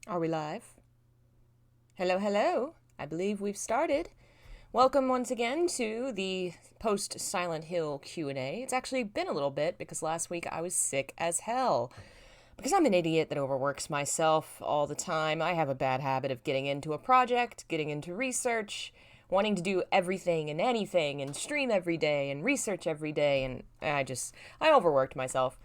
Are we live? Hello, hello. I believe we've started. Welcome once again to the post Silent Hill Q&A. It's actually been a little bit because last week I was sick as hell. Because I'm an idiot that overworks myself all the time. I have a bad habit of getting into a project, getting into research, wanting to do everything and anything and stream every day and research every day, and I overworked myself.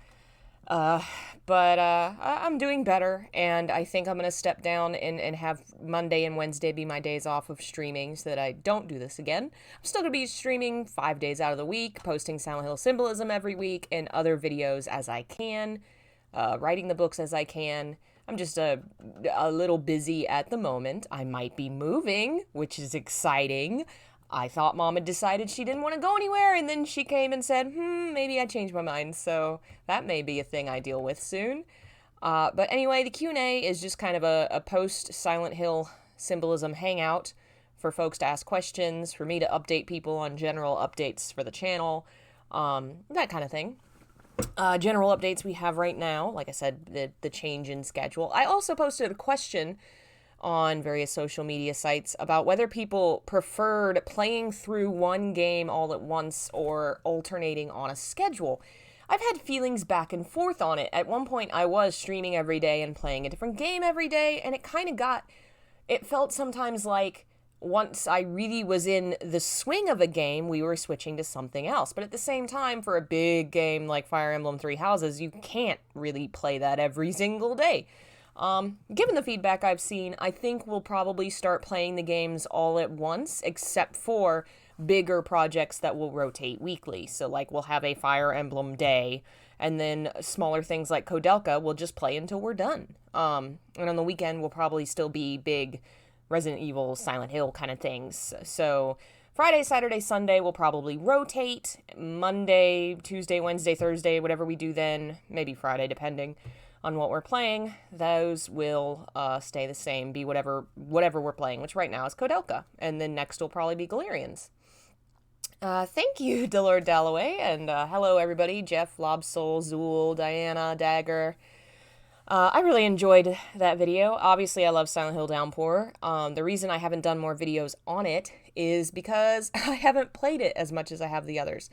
Uh, I'm doing better, and I think I'm going to step down and have Monday and Wednesday be my days off of streaming so that I don't do this again. I'm still going to be streaming 5 days out of the week, posting Silent Hill Symbolism every week, and other videos as I can, writing the books as I can. I'm just a little busy at the moment. I might be moving, which is exciting. I thought Mom had decided she didn't want to go anywhere, and then she came and said, maybe I changed my mind, so that may be a thing I deal with soon. But anyway, the Q&A is just kind of a post-Silent Hill Symbolism hangout for folks to ask questions, for me to update people on general updates for the channel, that kind of thing. General updates we have right now, like I said, the change in schedule. I also posted a question on various social media sites about whether people preferred playing through one game all at once or alternating on a schedule. I've had feelings back and forth on it. At one point, I was streaming every day and playing a different game every day, and it felt sometimes like once I really was in the swing of a game, we were switching to something else. But at the same time, for a big game like Fire Emblem Three Houses, you can't really play that every single day. Given the feedback I've seen, I think we'll probably start playing the games all at once, except for bigger projects that will rotate weekly. So, like, we'll have a Fire Emblem day, and then smaller things like Kodelka we'll just play until we're done. And on the weekend, we'll probably still be big Resident Evil, Silent Hill kind of things. So, Friday, Saturday, Sunday will probably rotate. Monday, Tuesday, Wednesday, Thursday, whatever we do then, maybe Friday, depending on what we're playing, those will stay the same, be whatever we're playing, which right now is Kodelka, and then next will probably be Galerians. Thank you, Delord Dalloway, and hello everybody, Jeff, Lobsoul, Zool, Diana, Dagger. I really enjoyed that video. Obviously, I love Silent Hill Downpour. The reason I haven't done more videos on it is because I haven't played it as much as I have the others.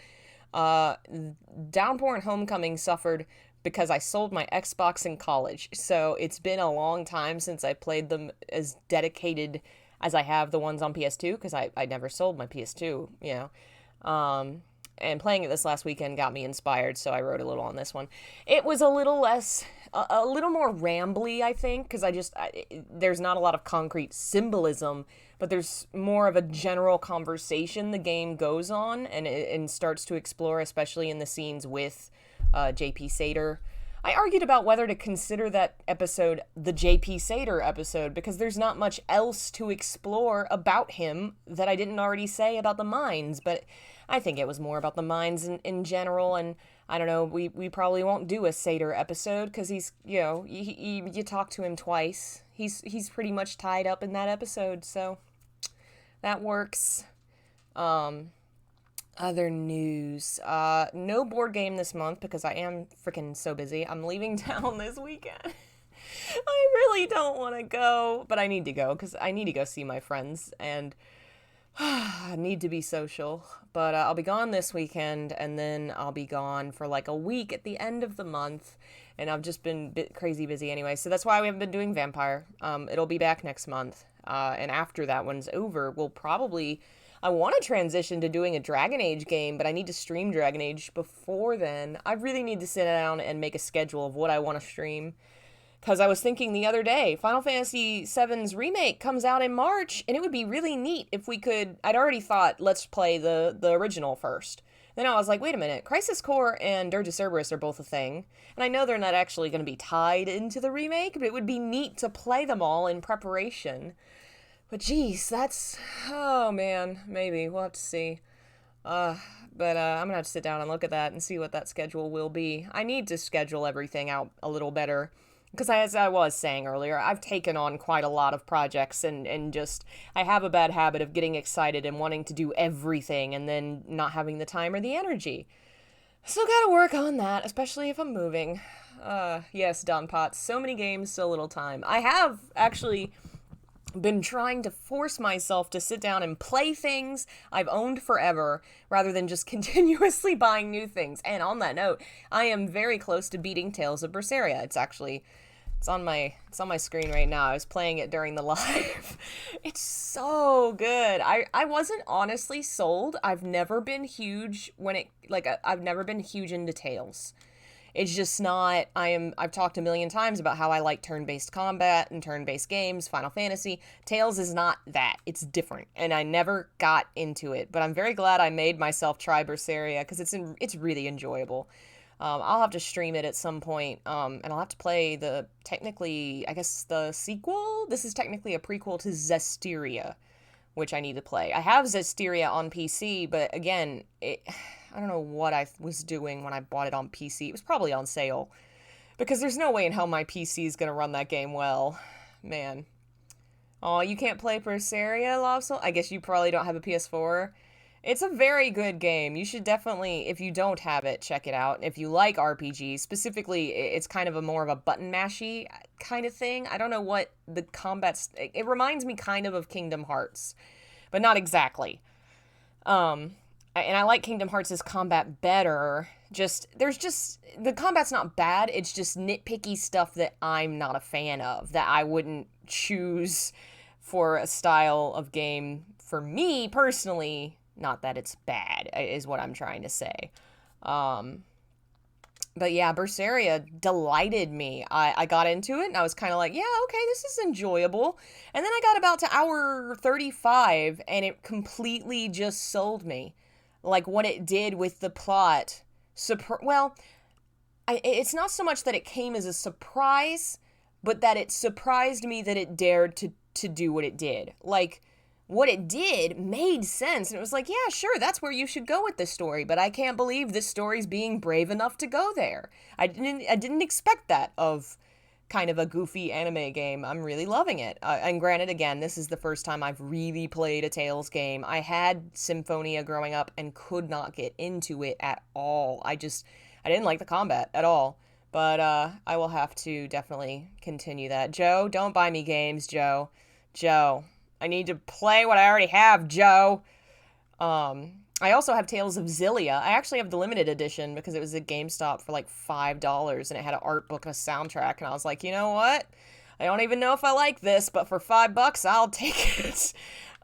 Downpour and Homecoming suffered because I sold my Xbox in college. So it's been a long time since I played them as dedicated as I have the ones on PS2, because I never sold my PS2, you know. And playing it this last weekend got me inspired, so I wrote a little on this one. It was a little less, a little more rambly, I think, because there's not a lot of concrete symbolism, but there's more of a general conversation the game goes on and starts to explore, especially in the scenes with JP Sater. I argued about whether to consider that episode the JP Sater episode because there's not much else to explore about him that I didn't already say about the mines, but I think it was more about the mines in general, and I don't know, we probably won't do a Sater episode because he's, you know, you talk to him twice. He's pretty much tied up in that episode, so that works. Other news. No board game this month because I am freaking so busy. I'm leaving town this weekend. I really don't want to go, but I need to go because I need to go see my friends and I need to be social. But I'll be gone this weekend, and then I'll be gone for like a week at the end of the month. And I've just been crazy busy anyway, so that's why we haven't been doing Vampire. It'll be back next month. And after that one's over, we'll probably... I want to transition to doing a Dragon Age game, but I need to stream Dragon Age before then. I really need to sit down and make a schedule of what I want to stream. Because I was thinking the other day, Final Fantasy VII's remake comes out in March, and it would be really neat if we could... I'd already thought, let's play the original first. Then I was like, wait a minute, Crisis Core and Dirge of Cerberus are both a thing. And I know they're not actually going to be tied into the remake, but it would be neat to play them all in preparation. But geez, oh man, maybe, we'll have to see. I'm gonna have to sit down and look at that and see what that schedule will be. I need to schedule everything out a little better. Because as I was saying earlier, I've taken on quite a lot of projects and just, I have a bad habit of getting excited and wanting to do everything and then not having the time or the energy. Still gotta work on that, especially if I'm moving. Yes, Don Potts. So many games, so little time. I have actually been trying to force myself to sit down and play things I've owned forever rather than just continuously buying new things. And on that note, I am very close to beating Tales of Berseria. It's on my screen right now. I was playing it during the live. It's so good. I wasn't honestly sold. I've never been huge I've never been huge into Tales. It's just not. I've talked a million times about how I like turn-based combat and turn-based games, Final Fantasy. Tales is not that. It's different, and I never got into it. But I'm very glad I made myself try Berseria because it's really enjoyable. I'll have to stream it at some point, and I'll have to play I guess the sequel. This is technically a prequel to Zestiria, which I need to play. I have Zestiria on PC, but again, I don't know what I was doing when I bought it on PC. It was probably on sale, because there's no way in hell my PC is going to run that game well. Man. Oh, you can't play Berseria, Lobsel? I guess you probably don't have a PS4. It's a very good game. You should definitely, if you don't have it, check it out. If you like RPGs, specifically, it's kind of more of a button mashy kind of thing. I don't know what the combat's... It reminds me kind of Kingdom Hearts, but not exactly. And I like Kingdom Hearts' combat better. The combat's not bad, it's just nitpicky stuff that I'm not a fan of, that I wouldn't choose for a style of game for me personally. Not that it's bad, is what I'm trying to say. But yeah, Berseria delighted me. I got into it, and I was kind of like, yeah, okay, this is enjoyable. And then I got about to hour 35, and it completely just sold me. Like, what it did with the plot. It's not so much that it came as a surprise, but that it surprised me that it dared to do what it did. Like, what it did made sense, and it was like, yeah, sure, that's where you should go with this story, but I can't believe this story's being brave enough to go there. I didn't expect that of kind of a goofy anime game. I'm really loving it. And granted, again, this is the first time I've really played a Tales game. I had Symphonia growing up and could not get into it at all. I didn't like the combat at all. But I will have to definitely continue that. Joe, don't buy me games, Joe. Joe, I need to play what I already have, Joe. I also have Tales of Xillia. I actually have the limited edition because it was at GameStop for like $5, and it had an art book and a soundtrack, and I was like, you know what? I don't even know if I like this, but for $5, I'll take it.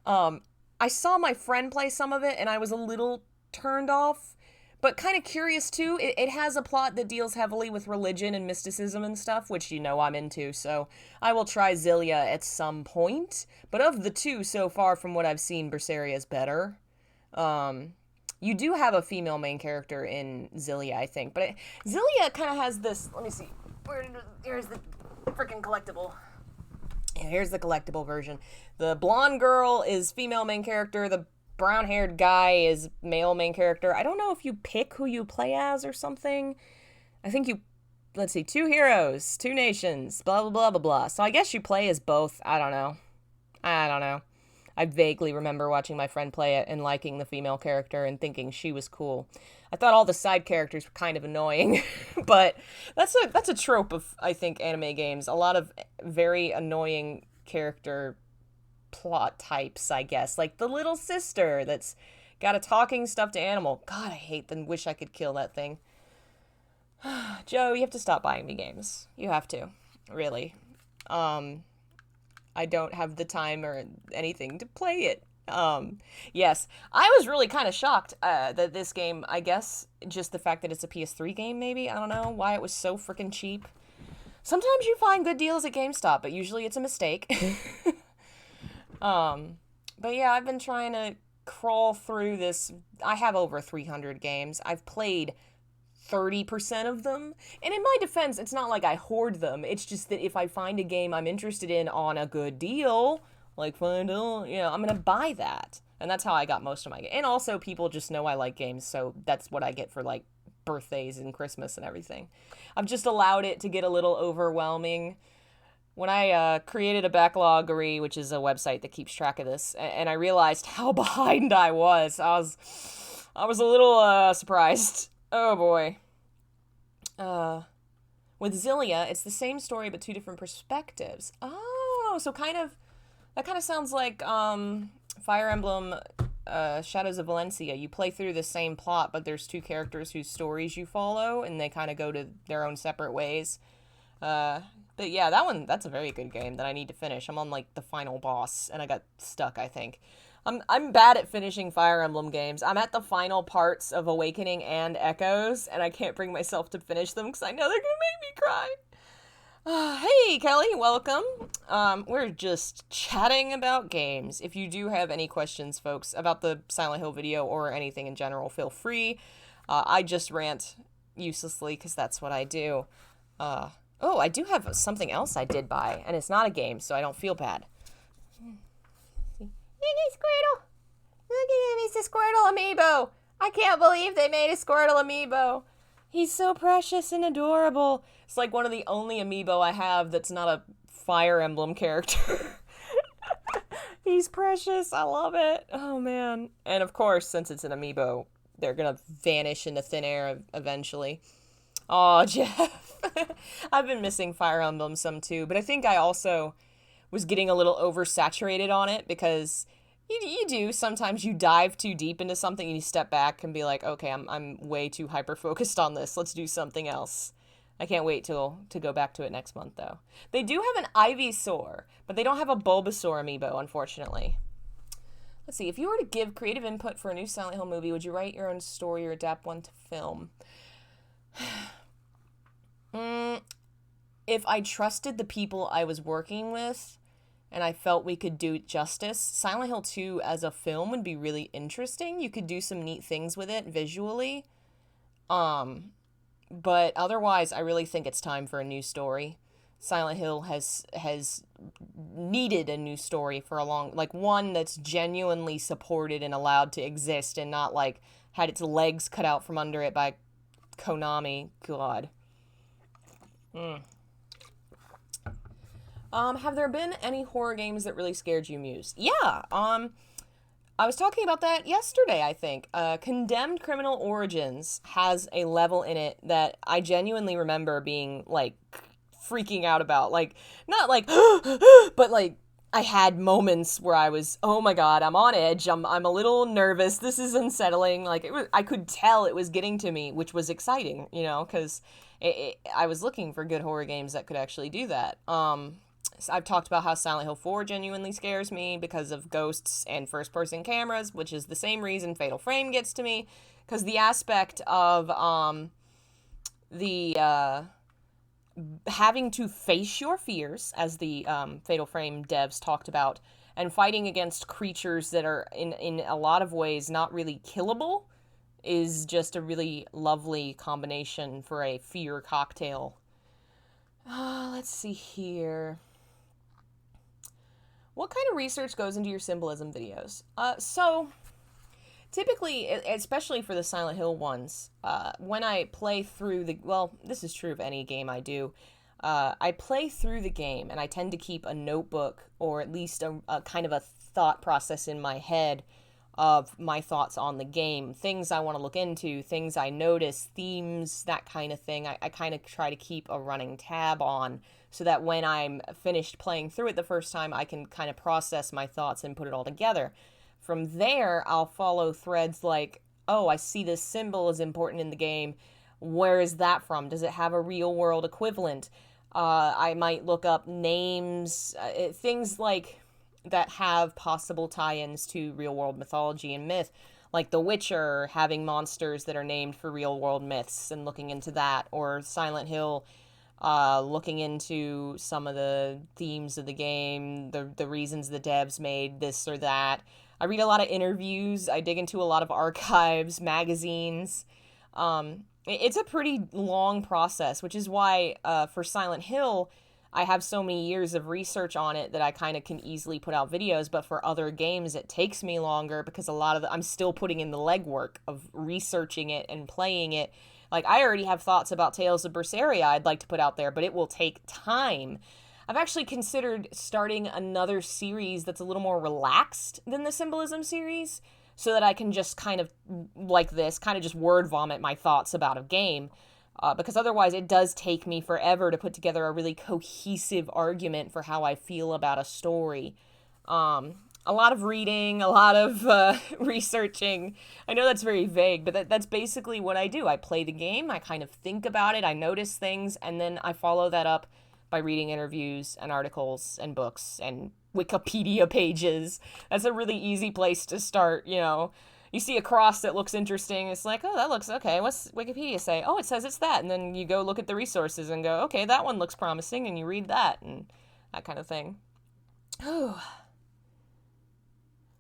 I saw my friend play some of it, and I was a little turned off, but kind of curious too. It has a plot that deals heavily with religion and mysticism and stuff, which you know I'm into, so I will try Xillia at some point. But of the two so far, from what I've seen, Berseria is better. You do have a female main character in Xillia, I think, but Xillia kind of has this, let me see, here's the freaking collectible. Yeah, here's the collectible version. The blonde girl is female main character, the brown-haired guy is male main character. I don't know if you pick who you play as or something. I think let's see, 2 heroes, 2 nations, blah, blah, blah, blah, blah. So I guess you play as both. I don't know. I vaguely remember watching my friend play it and liking the female character and thinking she was cool. I thought all the side characters were kind of annoying, but that's a trope of, I think, anime games. A lot of very annoying character plot types, I guess. Like the little sister that's got a talking stuffed animal. God, I hate them. Wish I could kill that thing. Joe, you have to stop buying me games. You have to. Really. I don't have the time or anything to play it. Yes, I was really kind of shocked that this game, I guess, just the fact that it's a PS3 game, maybe, I don't know, why it was so freaking cheap. Sometimes you find good deals at GameStop, but usually it's a mistake. But yeah, I've been trying to crawl through this. I have over 300 games. I've played 30% of them. And in my defense, it's not like I hoard them. It's just that if I find a game I'm interested in on a good deal, like I'm gonna buy that. And that's how I got most of my games. And also, people just know I like games, so that's what I get for, like, birthdays and Christmas and everything. I've just allowed it to get a little overwhelming. When I created a Backloggery, which is a website that keeps track of this, and I realized how behind I was a little surprised. Oh boy. With Zillia, it's the same story but two different perspectives. Oh, so that kind of sounds like Fire Emblem Shadows of Valencia. You play through the same plot, but there's two characters whose stories you follow, and they kind of go to their own separate ways. But yeah, that's a very good game that I need to finish. I'm on like the final boss, and I got stuck, I think. I'm bad at finishing Fire Emblem games. I'm at the final parts of Awakening and Echoes, and I can't bring myself to finish them because I know they're gonna make me cry. Hey, Kelly, welcome. We're just chatting about games. If you do have any questions, folks, about the Silent Hill video or anything in general, feel free. I just rant uselessly because that's what I do. Oh, I do have something else I did buy, and it's not a game, so I don't feel bad. Hey, Squirtle! Look at him, he's a Squirtle amiibo! I can't believe they made a Squirtle amiibo! He's so precious and adorable. It's like one of the only amiibo I have that's not a Fire Emblem character. He's precious. I love it. Oh, man. And of course, since it's an amiibo, they're going to vanish into thin air eventually. Oh, Jeff. I've been missing Fire Emblem some too, but I think I also was getting a little oversaturated on it because you do. Sometimes you dive too deep into something and you step back and be like, okay, I'm way too hyper-focused on this. Let's do something else. I can't wait to go back to it next month, though. They do have an Ivysaur, but they don't have a Bulbasaur amiibo, unfortunately. Let's see. If you were to give creative input for a new Silent Hill movie, would you write your own story or adapt one to film? If I trusted the people I was working with and I felt we could do it justice, Silent Hill 2 as a film would be really interesting. You could do some neat things with it visually. But otherwise, I really think it's time for a new story. Silent Hill has needed a new story for a long, like one that's genuinely supported and allowed to exist and not like had its legs cut out from under it by Konami. God. Have there been any horror games that really scared you, Muse? Yeah, I was talking about that yesterday, I think. Condemned Criminal Origins has a level in it that I genuinely remember being, like, freaking out about. Like, not like, but, like, I had moments where I was, oh my god, I'm on edge, I'm a little nervous, this is unsettling. Like, I could tell it was getting to me, which was exciting, you know, because I was looking for good horror games that could actually do that. I've talked about how Silent Hill 4 genuinely scares me because of ghosts and first-person cameras, which is the same reason Fatal Frame gets to me, because the aspect of the having to face your fears, as the Fatal Frame devs talked about, and fighting against creatures that are, in a lot of ways, not really killable, is just a really lovely combination for a fear cocktail. Let's see here. What kind of research goes into your Symbolism videos? So, typically, especially for the Silent Hill ones, when I play through well, this is true of any game I do, I play through the game, and I tend to keep a notebook, or at least a kind of a thought process in my head of my thoughts on the game, things I want to look into, things I notice, themes, that kind of thing. I kind of try to keep a running tab on, so that when I'm finished playing through it the first time, I can kind of process my thoughts and put it all together. From there, I'll follow threads like, oh, I see this symbol is important in the game. Where is that from? Does it have a real-world equivalent? I might look up names, things like that have possible tie-ins to real-world mythology and myth, like The Witcher having monsters that are named for real-world myths and looking into that, or Silent Hill looking into some of the themes of the game, the reasons the devs made this or that. I read a lot of interviews. I dig into a lot of archives, magazines. It's a pretty long process, which is why for Silent Hill, I have so many years of research on it that I kind of can easily put out videos, but for other games, it takes me longer because I'm still putting in the legwork of researching it and playing it. Like, I already have thoughts about Tales of Berseria I'd like to put out there, but it will take time. I've actually considered starting another series that's a little more relaxed than the Symbolism series, so that I can just kind of, like this, kind of just word vomit my thoughts about a game. because otherwise it does take me forever to put together a really cohesive argument for how I feel about a story. A lot of reading, a lot of researching. I know that's very vague, but that's basically what I do. I play the game, I kind of think about it, I notice things, and then I follow that up by reading interviews and articles and books and Wikipedia pages. That's a really easy place to start, you know. You see a cross that looks interesting, it's like, oh, that looks okay. What's Wikipedia say? Oh, it says it's that. And then you go look at the resources and go, okay, that one looks promising, and you read that and that kind of thing. Oh.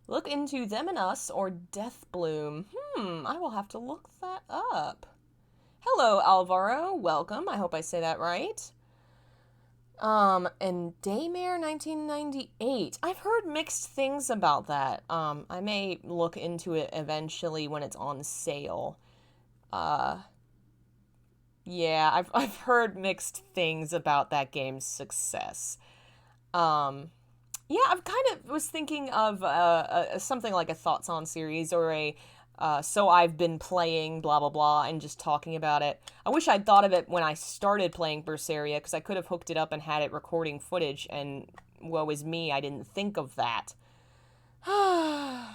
Look into Them and Us or Death Bloom. I will have to look that up. Hello, Alvaro. Welcome. I hope I say that right. And Daymare 1998. I've heard mixed things about that. I may look into it eventually when it's on sale. Yeah, I've heard mixed things about that game's success. Yeah, I've kind of was thinking of something like a thoughts on series or a so I've been playing blah blah blah and just talking about it. I wish I'd thought of it when I started playing Berseria because I could have hooked it up and had it recording footage, and woe is me, I didn't think of that. What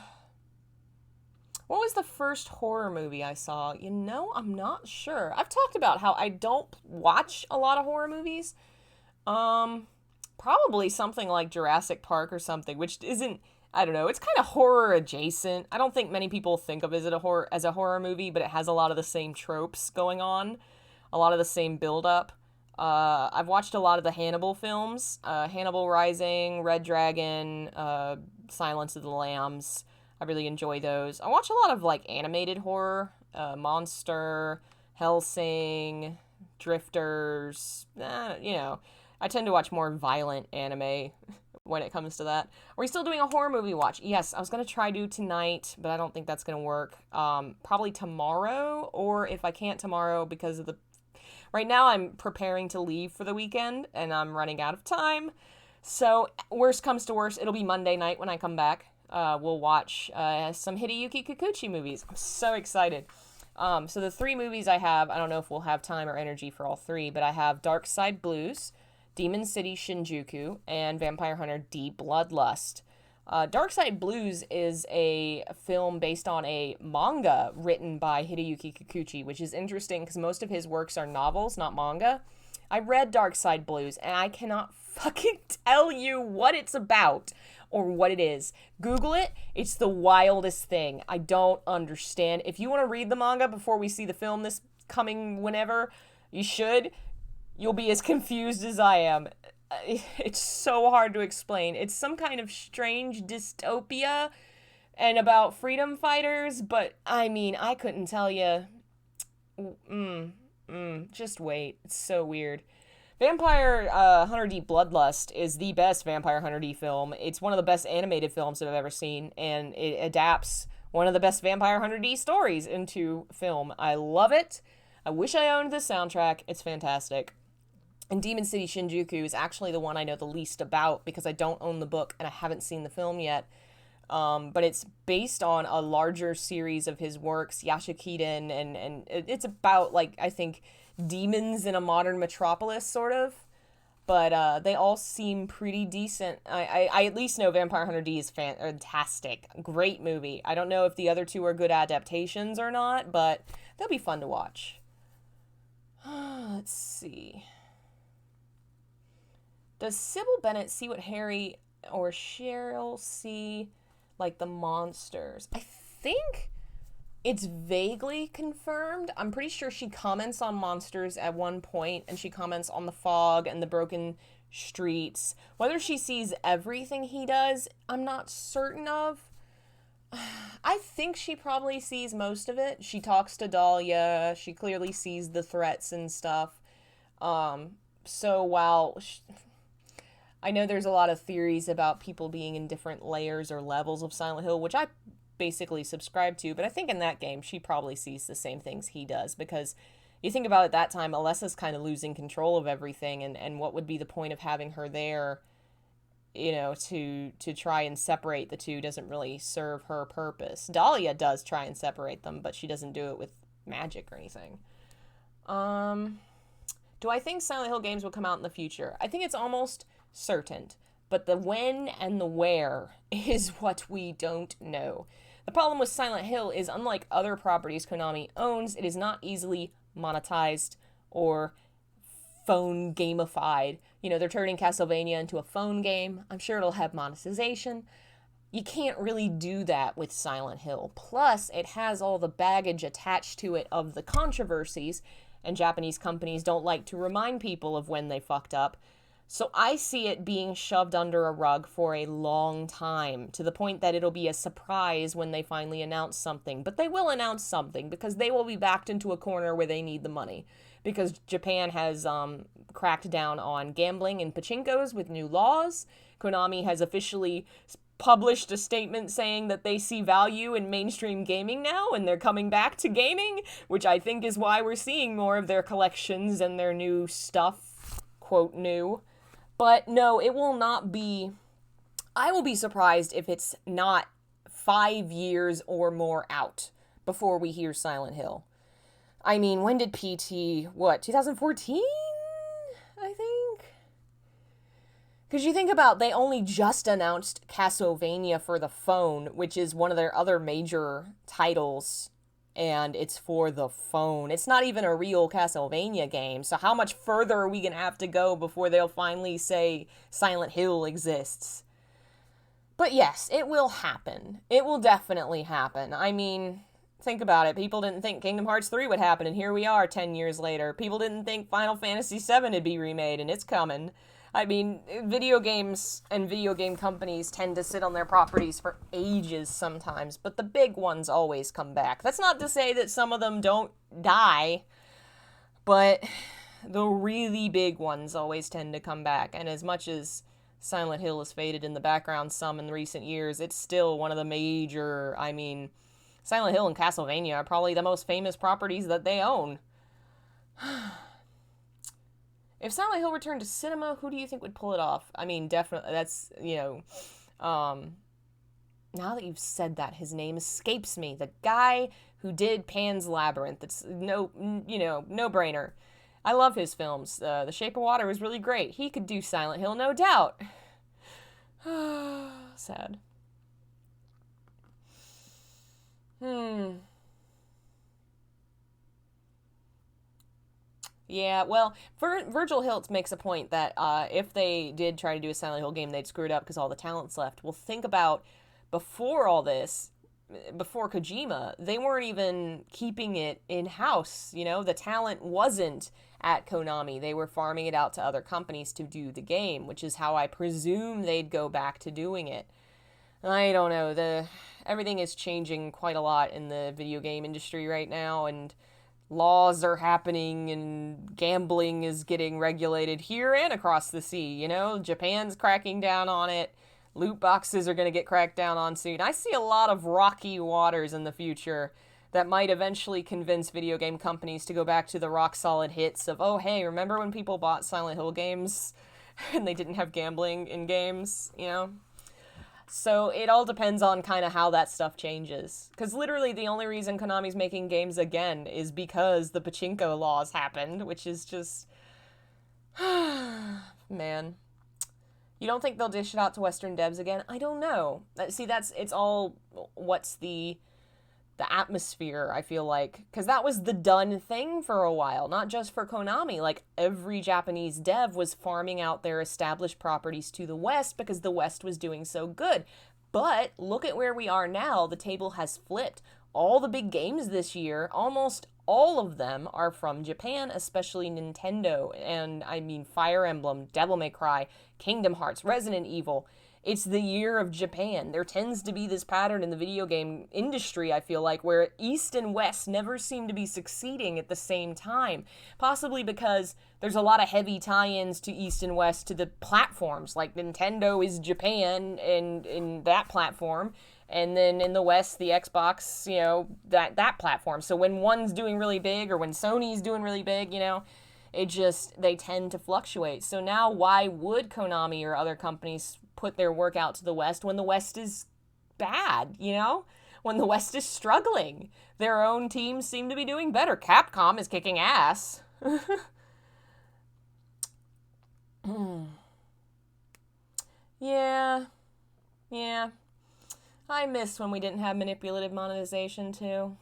was the first horror movie I saw? You know, I'm not sure. I've talked about how I don't watch a lot of horror movies. Probably something like Jurassic Park or something, which isn't, I don't know, it's kind of horror adjacent. I don't think many people think of it as a horror movie, but it has a lot of the same tropes going on, a lot of the same build-up. I've watched a lot of the Hannibal films, Hannibal Rising, Red Dragon, Silence of the Lambs. I really enjoy those. I watch a lot of, like, animated horror, Monster, Hellsing, Drifters, you know. I tend to watch more violent anime when it comes to that. Are we still doing a horror movie watch? Yes, I was going to try to tonight, but I don't think that's going to work. Probably tomorrow, or if I can't tomorrow because of the... Right now I'm preparing to leave for the weekend, and I'm running out of time. So, worst comes to worst, it'll be Monday night when I come back. We'll watch some Hideyuki Kikuchi movies. I'm so excited. So the 3 movies I have, I don't know if we'll have time or energy for all 3, but I have Dark Side Blues, Demon City Shinjuku, and Vampire Hunter D Bloodlust. Dark Side Blues is a film based on a manga written by Hideyuki Kikuchi, which is interesting because most of his works are novels, not manga. I read Dark Side Blues, and I cannot fucking tell you what it's about or what it is. Google it. It's the wildest thing. I don't understand. If you want to read the manga before we see the film this coming whenever, you should. You'll be as confused as I am. It's so hard to explain. It's some kind of strange dystopia and about freedom fighters, but I mean, I couldn't tell you. Just wait. It's so weird. Vampire Hunter D Bloodlust is the best Vampire Hunter D film. It's one of the best animated films I've ever seen, and it adapts one of the best Vampire Hunter D stories into film. I love it. I wish I owned the soundtrack. It's fantastic. And Demon City Shinjuku is actually the one I know the least about because I don't own the book and I haven't seen the film yet. But it's based on a larger series of his works, Yashikiden, and it's about, like, I think, demons in a modern metropolis, sort of. But they all seem pretty decent. I at least know Vampire Hunter D is fantastic. Great movie. I don't know if the other 2 are good adaptations or not, but they'll be fun to watch. Let's see. Does Sybil Bennett see what Harry or Cheryl see, like the monsters? I think it's vaguely confirmed. I'm pretty sure she comments on monsters at one point, and she comments on the fog and the broken streets. Whether she sees everything he does, I'm not certain of. I think she probably sees most of it. She talks to Dahlia. She clearly sees the threats and stuff. So while... I know there's a lot of theories about people being in different layers or levels of Silent Hill, which I basically subscribe to, but I think in that game she probably sees the same things he does, because you think about it, at that time, Alessa's kind of losing control of everything, and what would be the point of having her there, you know, to try and separate the two doesn't really serve her purpose. Dahlia does try and separate them, but she doesn't do it with magic or anything. Do I think Silent Hill games will come out in the future? I think it's almost certain. But the when and the where is what we don't know. The problem with Silent Hill is, unlike other properties Konami owns, it is not easily monetized or phone gamified. You know, they're turning Castlevania into a phone game. I'm sure it'll have monetization. You can't really do that with Silent Hill. Plus, it has all the baggage attached to it of the controversies, and Japanese companies don't like to remind people of when they fucked up. So I see it being shoved under a rug for a long time, to the point that it'll be a surprise when they finally announce something. But they will announce something, because they will be backed into a corner where they need the money. Because Japan has cracked down on gambling and pachinkos with new laws. Konami has officially published a statement saying that they see value in mainstream gaming now, and they're coming back to gaming, which I think is why we're seeing more of their collections and their new stuff, quote, new. But no, it will not be... I will be surprised if it's not 5 years or more out before we hear Silent Hill. I mean, when did PT... 2014? I think? Because you think about, they only just announced Castlevania for the phone, which is one of their other major titles, and it's for the phone. It's not even a real Castlevania game, so how much further are we going to have to go before they'll finally say Silent Hill exists? But yes, it will happen. It will definitely happen. I mean, think about it. People didn't think Kingdom Hearts 3 would happen, and here we are 10 years later. People didn't think Final Fantasy 7 would be remade, and it's coming. I mean, video games and video game companies tend to sit on their properties for ages sometimes, but the big ones always come back. That's not to say that some of them don't die, but the really big ones always tend to come back. And as much as Silent Hill has faded in the background some in recent years, it's still one of the major, I mean, Silent Hill and Castlevania are probably the most famous properties that they own. If Silent Hill returned to cinema, who do you think would pull it off? I mean, definitely, that's, now that you've said that, his name escapes me. The guy who did Pan's Labyrinth. It's no-brainer. I love his films. The Shape of Water was really great. He could do Silent Hill, no doubt. Sad. Yeah, well, Virgil Hiltz makes a point that if they did try to do a Silent Hill game, they'd screw it up because all the talent's left. Well, think about before all this, before Kojima, they weren't even keeping it in-house. You know, the talent wasn't at Konami. They were farming it out to other companies to do the game, which is how I presume they'd go back to doing it. I don't know. Everything is changing quite a lot in the video game industry right now, and laws are happening, and gambling is getting regulated here and across the sea. You know, Japan's cracking down on it. Loot boxes are going to get cracked down on soon. I see a lot of rocky waters in the future that might eventually convince video game companies to go back to the rock-solid hits of, oh, hey, remember when people bought Silent Hill games and they didn't have gambling in games, you know? So it all depends on kind of how that stuff changes. Because literally the only reason Konami's making games again is because the pachinko laws happened, which is just... Man. You don't think they'll dish it out to Western devs again? I don't know. See, it's all what's the atmosphere, I feel like. Because that was the done thing for a while, not just for Konami. Like, every Japanese dev was farming out their established properties to the West because the West was doing so good. But look at where we are now. The table has flipped. All the big games this year, almost all of them are from Japan, especially Nintendo. And I mean Fire Emblem, Devil May Cry, Kingdom Hearts, Resident Evil. It's the year of Japan. There tends to be this pattern in the video game industry, I feel like, where East and West never seem to be succeeding at the same time. Possibly because there's a lot of heavy tie-ins to East and West to the platforms. Like Nintendo is Japan and in that platform. And then in the West, the Xbox, you know, that platform. So when one's doing really big or when Sony's doing really big, you know, they tend to fluctuate. So now why would Konami or other companies put their work out to the West when the West is bad, you know? when the West is struggling. Their own teams seem to be doing better. Capcom is kicking ass. Yeah. Yeah. I miss when we didn't have manipulative monetization, too.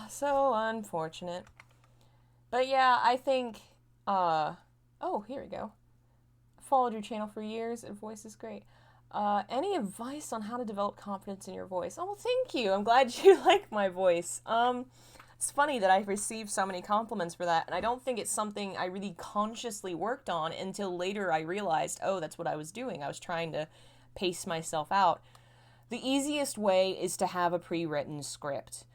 So unfortunate. But yeah, I think, oh, here we go. I followed your channel for years. Your voice is great. Any advice on how to develop confidence in your voice? Oh, well, thank you. I'm glad you like my voice. It's funny that I've received so many compliments for that, and I don't think it's something I really consciously worked on until later I realized, oh, that's what I was doing. I was trying to pace myself out. The easiest way is to have a pre-written script,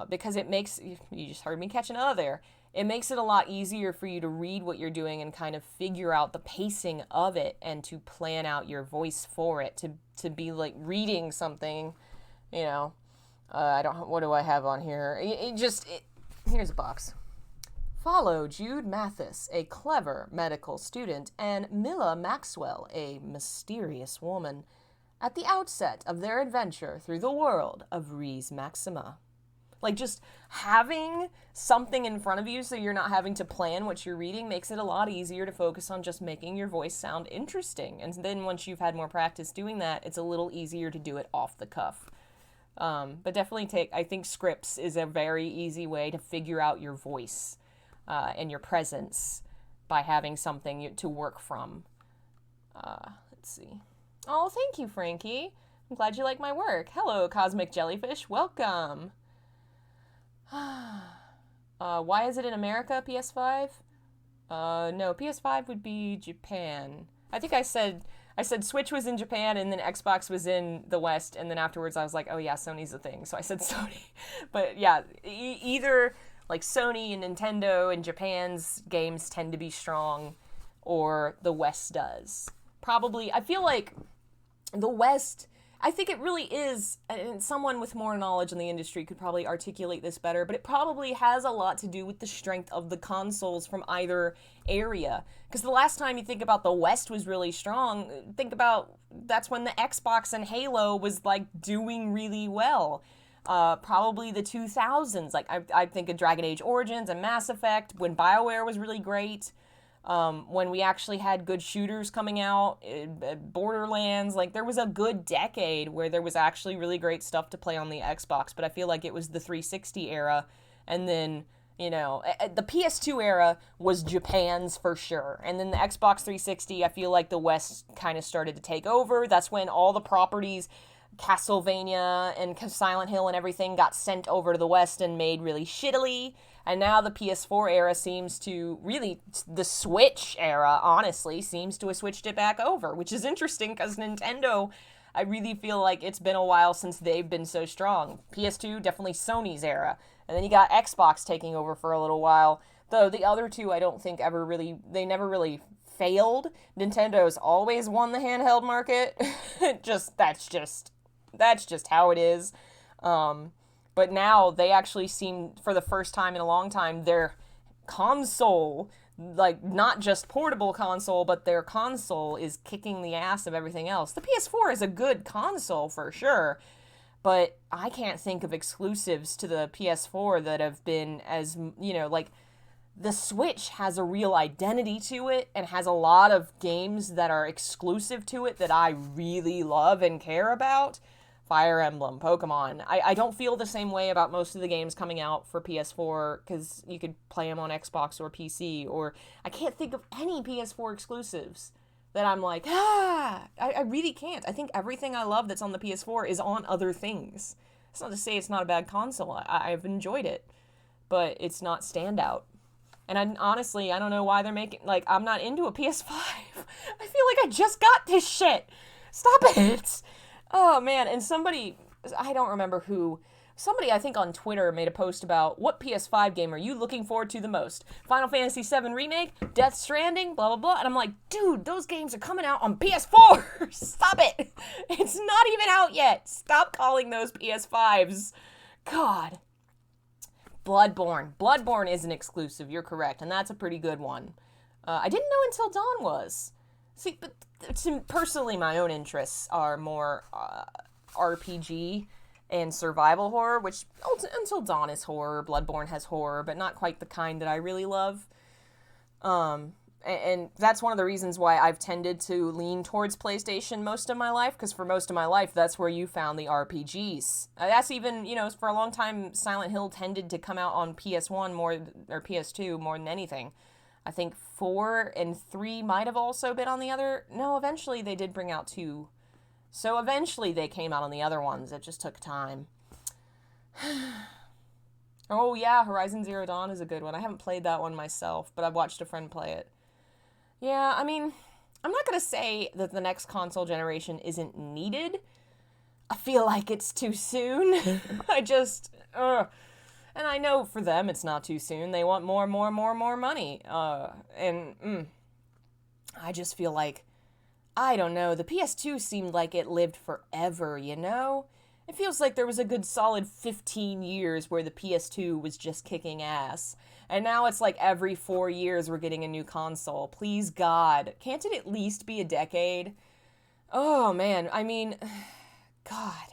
because it makes, you just heard me catch another there, it makes it a lot easier for you to read what you're doing and kind of figure out the pacing of it and to plan out your voice for it, to be like reading something, you know. What do I have on here? Here's a box. Follow Jude Mathis, a clever medical student, and Milla Maxwell, a mysterious woman, at the outset of their adventure through the world of Res Maxima. Like, just having something in front of you so you're not having to plan what you're reading makes it a lot easier to focus on just making your voice sound interesting. And then once you've had more practice doing that, it's a little easier to do it off the cuff. But definitely I think scripts is a very easy way to figure out your voice and your presence by having something to work from. Let's see. Oh, thank you, Frankie. I'm glad you like my work. Hello, Cosmic Jellyfish. Welcome. Why is it in America, PS5? No, PS5 would be Japan. I think I said Switch was in Japan, and then Xbox was in the West, and then afterwards I was like, oh yeah, Sony's a thing, so I said Sony. But yeah, either like Sony and Nintendo and Japan's games tend to be strong, or the West does. Probably, I feel like the West, I think it really is, and someone with more knowledge in the industry could probably articulate this better, but it probably has a lot to do with the strength of the consoles from either area. Because the last time you think about the West was really strong, think about that's when the Xbox and Halo was like doing really well. Probably the 2000s. Like I think of Dragon Age Origins and Mass Effect, when BioWare was really great. When we actually had good shooters coming out, Borderlands, like there was a good decade where there was actually really great stuff to play on the Xbox, but I feel like it was the 360 era, and then, you know, the PS2 era was Japan's for sure, and then the Xbox 360, I feel like the West kind of started to take over. That's when all the properties, Castlevania and Silent Hill and everything, got sent over to the West and made really shittily. And now the PS4 era seems to really, the Switch era, honestly, seems to have switched it back over, which is interesting because Nintendo, I really feel like it's been a while since they've been so strong. PS2, definitely Sony's era. And then you got Xbox taking over for a little while. Though the other two, I don't think they never really failed. Nintendo's always won the handheld market. That's just how it is. But now they actually seem, for the first time in a long time, their console, like not just portable console, but their console is kicking the ass of everything else. The PS4 is a good console for sure, but I can't think of exclusives to the PS4 that have been as, you know, like the Switch has a real identity to it and has a lot of games that are exclusive to it that I really love and care about. Fire Emblem, Pokemon. I don't feel the same way about most of the games coming out for PS4 because you could play them on Xbox or PC, or I can't think of any PS4 exclusives that I'm like, I really can't. I think everything I love that's on the PS4 is on other things. It's not to say it's not a bad console. I've enjoyed it, but it's not standout. And honestly, I don't know why they're making, like, I'm not into a PS5. I feel like I just got this shit. Stop it. Oh, man, and somebody, I don't remember who, somebody I think on Twitter made a post about what PS5 game are you looking forward to the most? Final Fantasy VII Remake, Death Stranding, blah, blah, blah. And I'm like, dude, those games are coming out on PS4. Stop it. It's not even out yet. Stop calling those PS5s. God. Bloodborne. Bloodborne is an exclusive, you're correct, and that's a pretty good one. I didn't know Until Dawn was. See, but personally, my own interests are more RPG and survival horror, which Until Dawn is horror, Bloodborne has horror, but not quite the kind that I really love. And that's one of the reasons why I've tended to lean towards PlayStation most of my life, because for most of my life, that's where you found the RPGs. That's even, for a long time, Silent Hill tended to come out on PS1 more, or PS2 more than anything. I think 4 and 3 might have also been on the other. No, eventually they did bring out 2. So eventually they came out on the other ones. It just took time. Oh yeah, Horizon Zero Dawn is a good one. I haven't played that one myself, but I've watched a friend play it. Yeah, I mean, I'm not going to say that the next console generation isn't needed. I feel like it's too soon. And I know for them it's not too soon. They want more money. I just feel like, I don't know, the PS2 seemed like it lived forever, you know? It feels like there was a good solid 15 years where the PS2 was just kicking ass. And now it's like every 4 years we're getting a new console. Please, God. Can't it at least be a decade? Oh, man. I mean, God.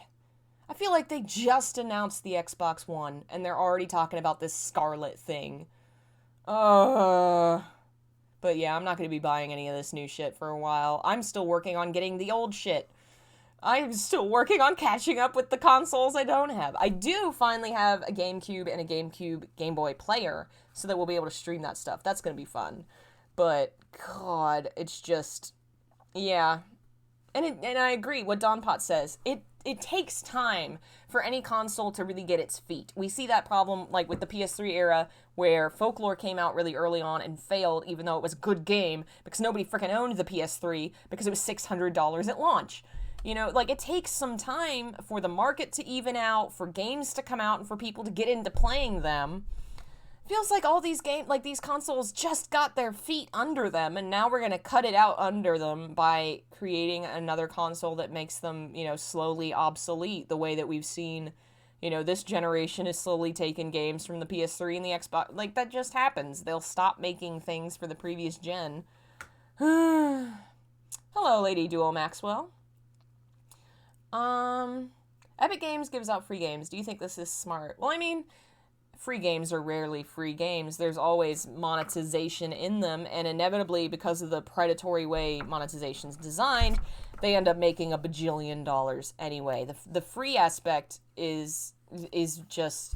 I feel like they just announced the Xbox One, and they're already talking about this Scarlet thing. But yeah, I'm not going to be buying any of this new shit for a while. I'm still working on getting the old shit. I'm still working on catching up with the consoles I don't have. I do finally have a GameCube and a GameCube Game Boy player, so that we'll be able to stream that stuff. That's going to be fun. But, God, it's just, yeah. And I agree what Don Pot says. It takes time for any console to really get its feet. We see that problem like with the PS3 era, where Folklore came out really early on and failed, even though it was a good game, because nobody freaking owned the PS3 because it was $600 at launch. Like, it takes some time for the market to even out, for games to come out, and for people to get into playing them. Feels like all these these consoles just got their feet under them, and now we're going to cut it out under them by creating another console that makes them, slowly obsolete, the way that we've seen, this generation is slowly taking games from the PS3 and the Xbox. Like, that just happens. They'll stop making things for the previous gen. Hello, Lady Duo Maxwell. Epic Games gives out free games. Do you think this is smart? Well, I mean, free games are rarely free games. There's always monetization in them, and inevitably, because of the predatory way monetization's designed, they end up making a bajillion dollars anyway. The free aspect is just,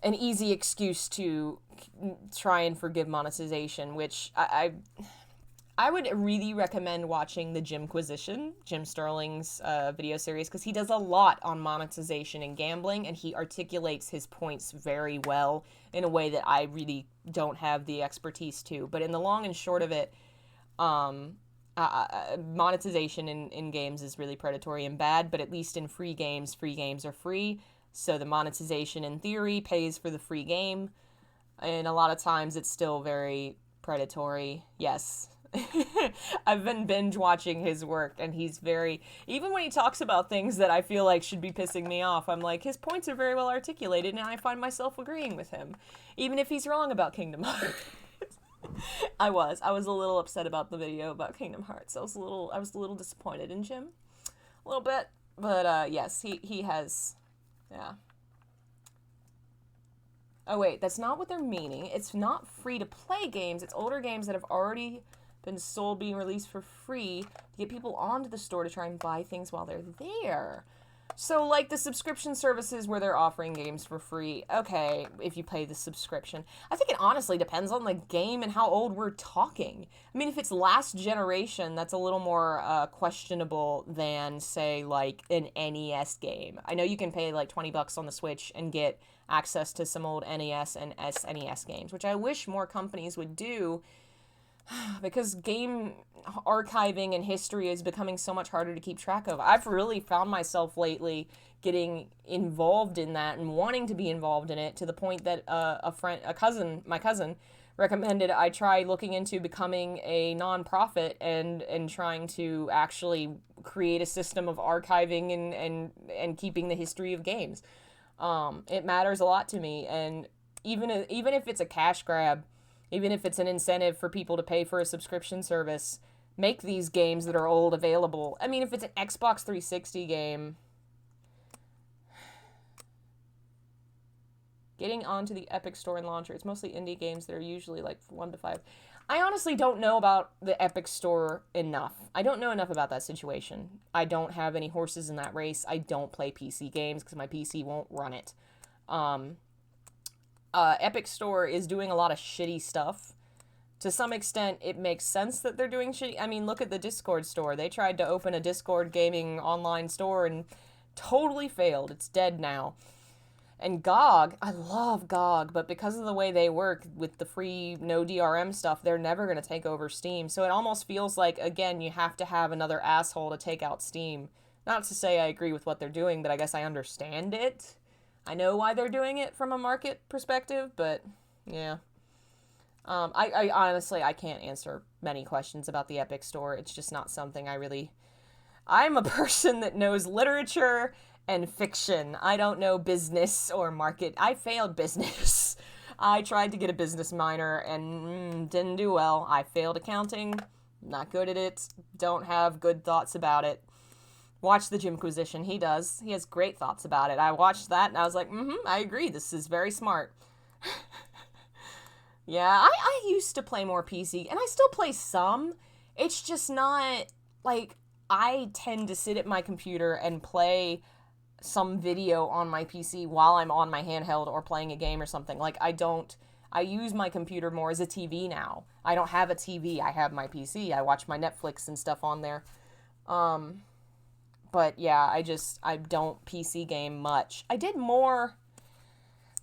an easy excuse to try and forgive monetization, which I would really recommend watching the Jimquisition, Jim Sterling's video series, because he does a lot on monetization and gambling, and he articulates his points very well in a way that I really don't have the expertise to. But in the long and short of it, monetization in games is really predatory and bad, but at least in free games are free, so the monetization in theory pays for the free game, and a lot of times it's still very predatory. Yes. I've been binge watching his work, and he's very, even when he talks about things that I feel like should be pissing me off, I'm like, his points are very well articulated, and I find myself agreeing with him, even if he's wrong about Kingdom Hearts. I was a little upset about the video about Kingdom Hearts. I was a little disappointed in Jim, a little bit, but yes, he has, yeah. Oh wait, that's not what they're meaning. It's not free to play games. It's older games that have already been sold, being released for free to get people onto the store to try and buy things while they're there. So, like the subscription services where they're offering games for free, okay, if you pay the subscription. I think it honestly depends on the game and how old we're talking. I mean, if it's last generation, that's a little more questionable than, say, like an NES game. I know you can pay like $20 on the Switch and get access to some old NES and SNES games, which I wish more companies would do, because game archiving and history is becoming so much harder to keep track of. I've really found myself lately getting involved in that and wanting to be involved in it, to the point that my cousin recommended I try looking into becoming a nonprofit and trying to actually create a system of archiving and keeping the history of games. It matters a lot to me, and even if it's a cash grab, Even if it's an incentive for people to pay for a subscription service, make these games that are old available. I mean, if it's an Xbox 360 game, getting onto the Epic Store and launcher, it's mostly indie games that are usually like 1 to 5. I honestly don't know about the Epic Store enough. I don't know enough about that situation. I don't have any horses in that race. I don't play PC games because my PC won't run it. Epic Store is doing a lot of shitty stuff. To some extent, it makes sense that they're doing shitty. I mean, look at the Discord store. They tried to open a Discord gaming online store and totally failed. It's dead now. And GOG, I love GOG, but because of the way they work with the free no DRM stuff, they're never going to take over Steam. So it almost feels like, again, you have to have another asshole to take out Steam. Not to say I agree with what they're doing, but I guess I understand it. I know why they're doing it from a market perspective, but yeah. I honestly, I can't answer many questions about the Epic Store. It's just not something I'm a person that knows literature and fiction. I don't know business or market. I failed business. I tried to get a business minor and didn't do well. I failed accounting. Not good at it. Don't have good thoughts about it. Watch the Jimquisition. He does. He has great thoughts about it. I watched that and I was like, I agree. This is very smart. Yeah, I used to play more PC, and I still play some. It's just not, like, I tend to sit at my computer and play some video on my PC while I'm on my handheld or playing a game or something. Like, I use my computer more as a TV now. I don't have a TV, I have my PC. I watch my Netflix and stuff on there. But yeah, I don't PC game much. I did more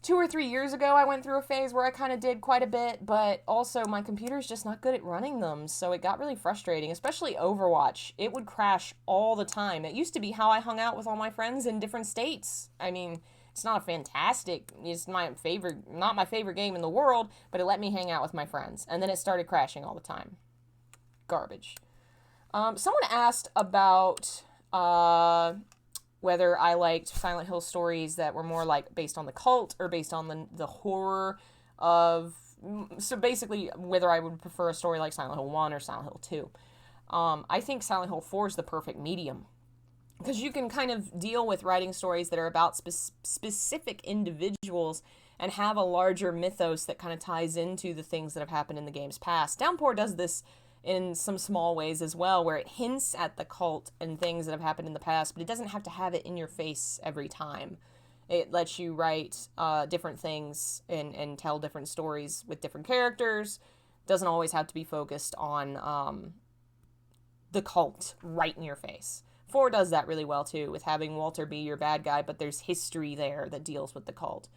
2 or 3 years ago. I went through a phase where I kind of did quite a bit, but also my computer's just not good at running them, so it got really frustrating, especially Overwatch. It would crash all the time. It used to be how I hung out with all my friends in different states. I mean, it's not it's not my favorite game in the world, but it let me hang out with my friends, and then it started crashing all the time. Garbage. Someone asked about, whether I liked Silent Hill stories that were more like based on the cult or based on the horror of, so basically whether I would prefer a story like Silent Hill 1 or Silent Hill 2. I think Silent Hill 4 is the perfect medium because you can kind of deal with writing stories that are about specific individuals and have a larger mythos that kind of ties into the things that have happened in the game's past. Downpour does this in some small ways as well, where it hints at the cult and things that have happened in the past, but it doesn't have to have it in your face every time. It lets you write different things and tell different stories with different characters. Doesn't always have to be focused on the cult right in your face. 4 does that really well too, with having Walter be your bad guy, but there's history there that deals with the cult.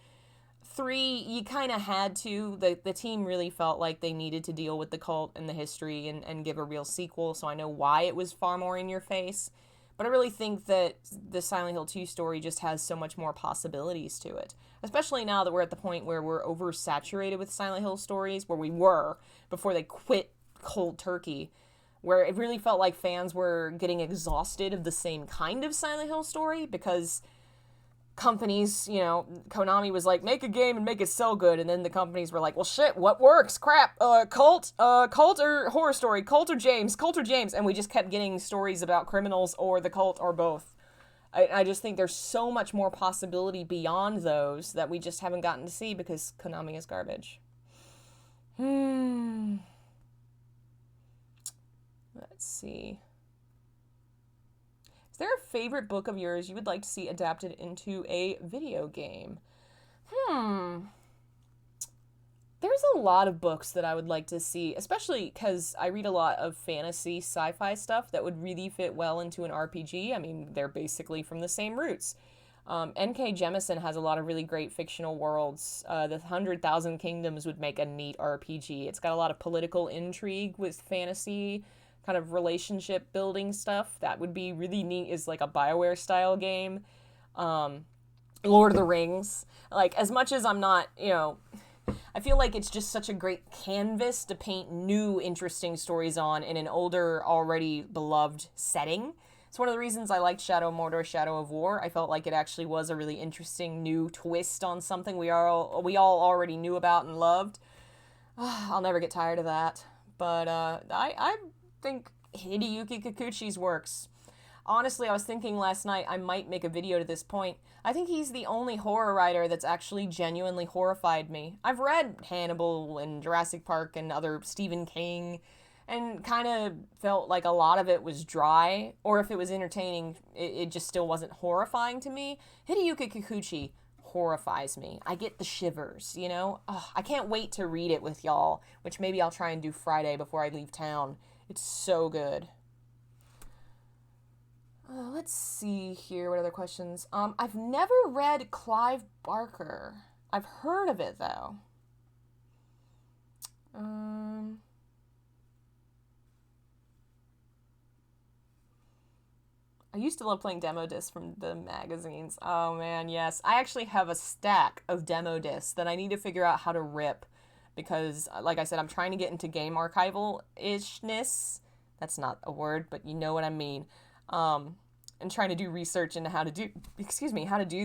3, you kind of had to. The team really felt like they needed to deal with the cult and the history and give a real sequel, so I know why it was far more in your face. But I really think that the Silent Hill 2 story just has so much more possibilities to it. Especially now that we're at the point where we're oversaturated with Silent Hill stories, where we were before they quit cold turkey, where it really felt like fans were getting exhausted of the same kind of Silent Hill story because companies, Konami was like, make a game and make it sell good, and then the companies were like, well shit, what works? Crap, cult or horror story, cult or James, and we just kept getting stories about criminals or the cult or both. I just think there's so much more possibility beyond those that we just haven't gotten to see because Konami is garbage. Let's see. Is there a favorite book of yours you would like to see adapted into a video game? There's a lot of books that I would like to see, especially because I read a lot of fantasy sci-fi stuff that would really fit well into an RPG. I mean, they're basically from the same roots. N.K. Jemisin has a lot of really great fictional worlds. The 100,000 Kingdoms would make a neat RPG. It's got a lot of political intrigue with fantasy kind of relationship building stuff. That would be really neat, is like a BioWare style game. Lord of the Rings. Like, as much as I'm not, I feel like it's just such a great canvas to paint new, interesting stories on in an older, already beloved setting. It's one of the reasons I liked Shadow of Mordor, Shadow of War. I felt like it actually was a really interesting new twist on something we all already knew about and loved. I'll never get tired of that. But I think Hideyuki Kikuchi's works. Honestly, I was thinking last night I might make a video to this point. I think he's the only horror writer that's actually genuinely horrified me. I've read Hannibal and Jurassic Park and other Stephen King and kind of felt like a lot of it was dry, or if it was entertaining, it just still wasn't horrifying to me. Hideyuki Kikuchi horrifies me. I get the shivers, you know? Ugh, I can't wait to read it with y'all, which maybe I'll try and do Friday before I leave town. It's so good. Let's see here. What other questions? I've never read Clive Barker. I've heard of it though. I used to love playing demo discs from the magazines. Oh man, yes. I actually have a stack of demo discs that I need to figure out how to rip because, like I said, I'm trying to get into game archival-ishness. That's not a word, but you know what I mean. And trying to do research into how to do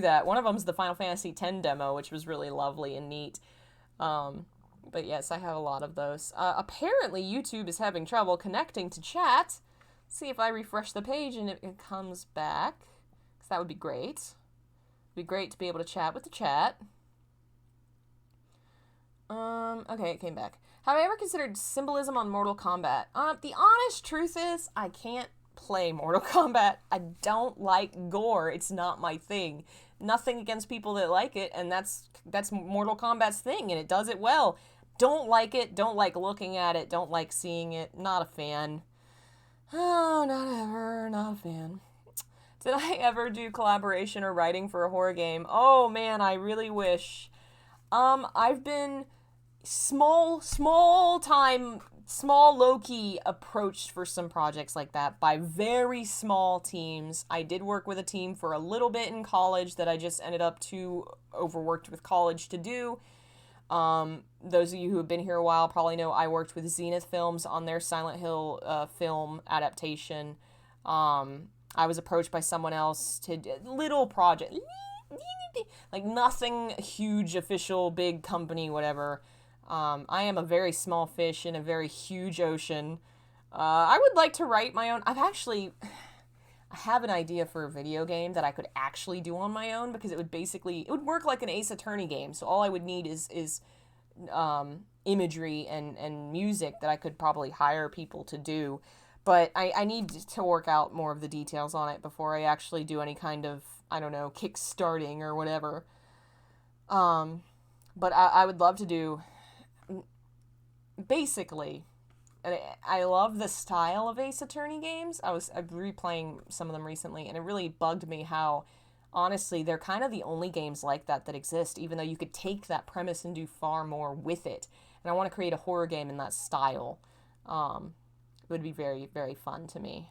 that. One of them is the Final Fantasy X demo, which was really lovely and neat. But yes, I have a lot of those. Apparently, YouTube is having trouble connecting to chat. See if I refresh the page and it comes back, because that would be great. It'd be great to be able to chat with the chat. Okay, it came back. Have I ever considered Symbolism on Mortal Kombat? The honest truth is, I can't play Mortal Kombat. I don't like gore. It's not my thing. Nothing against people that like it, and that's Mortal Kombat's thing, and it does it well. Don't like it, don't like looking at it, don't like seeing it. Not a fan. Oh, not ever. Not a fan. Did I ever do collaboration or writing for a horror game? Oh man, I really wish. I've been small low-key approached for some projects like that by very small teams. I did work with a team for a little bit in college that I just ended up too overworked with college to do. Those of you who have been here a while probably know I worked with Zenith Films on their Silent Hill film adaptation. I was approached by someone else to do a little project, like nothing huge, official, big company, whatever. I am a very small fish in a very huge ocean. I would like to write my own. I have an idea for a video game that I could actually do on my own because it would work like an Ace Attorney game. So all I would need is imagery and music that I could probably hire people to do. But I need to work out more of the details on it before I actually do any kind of, I don't know, kickstarting or whatever. But I would love to do, basically, I love the style of Ace Attorney games. I'm replaying some of them recently, and it really bugged me how, honestly, they're kind of the only games like that exist, even though you could take that premise and do far more with it. And I want to create a horror game in that style. It would be very, very fun to me.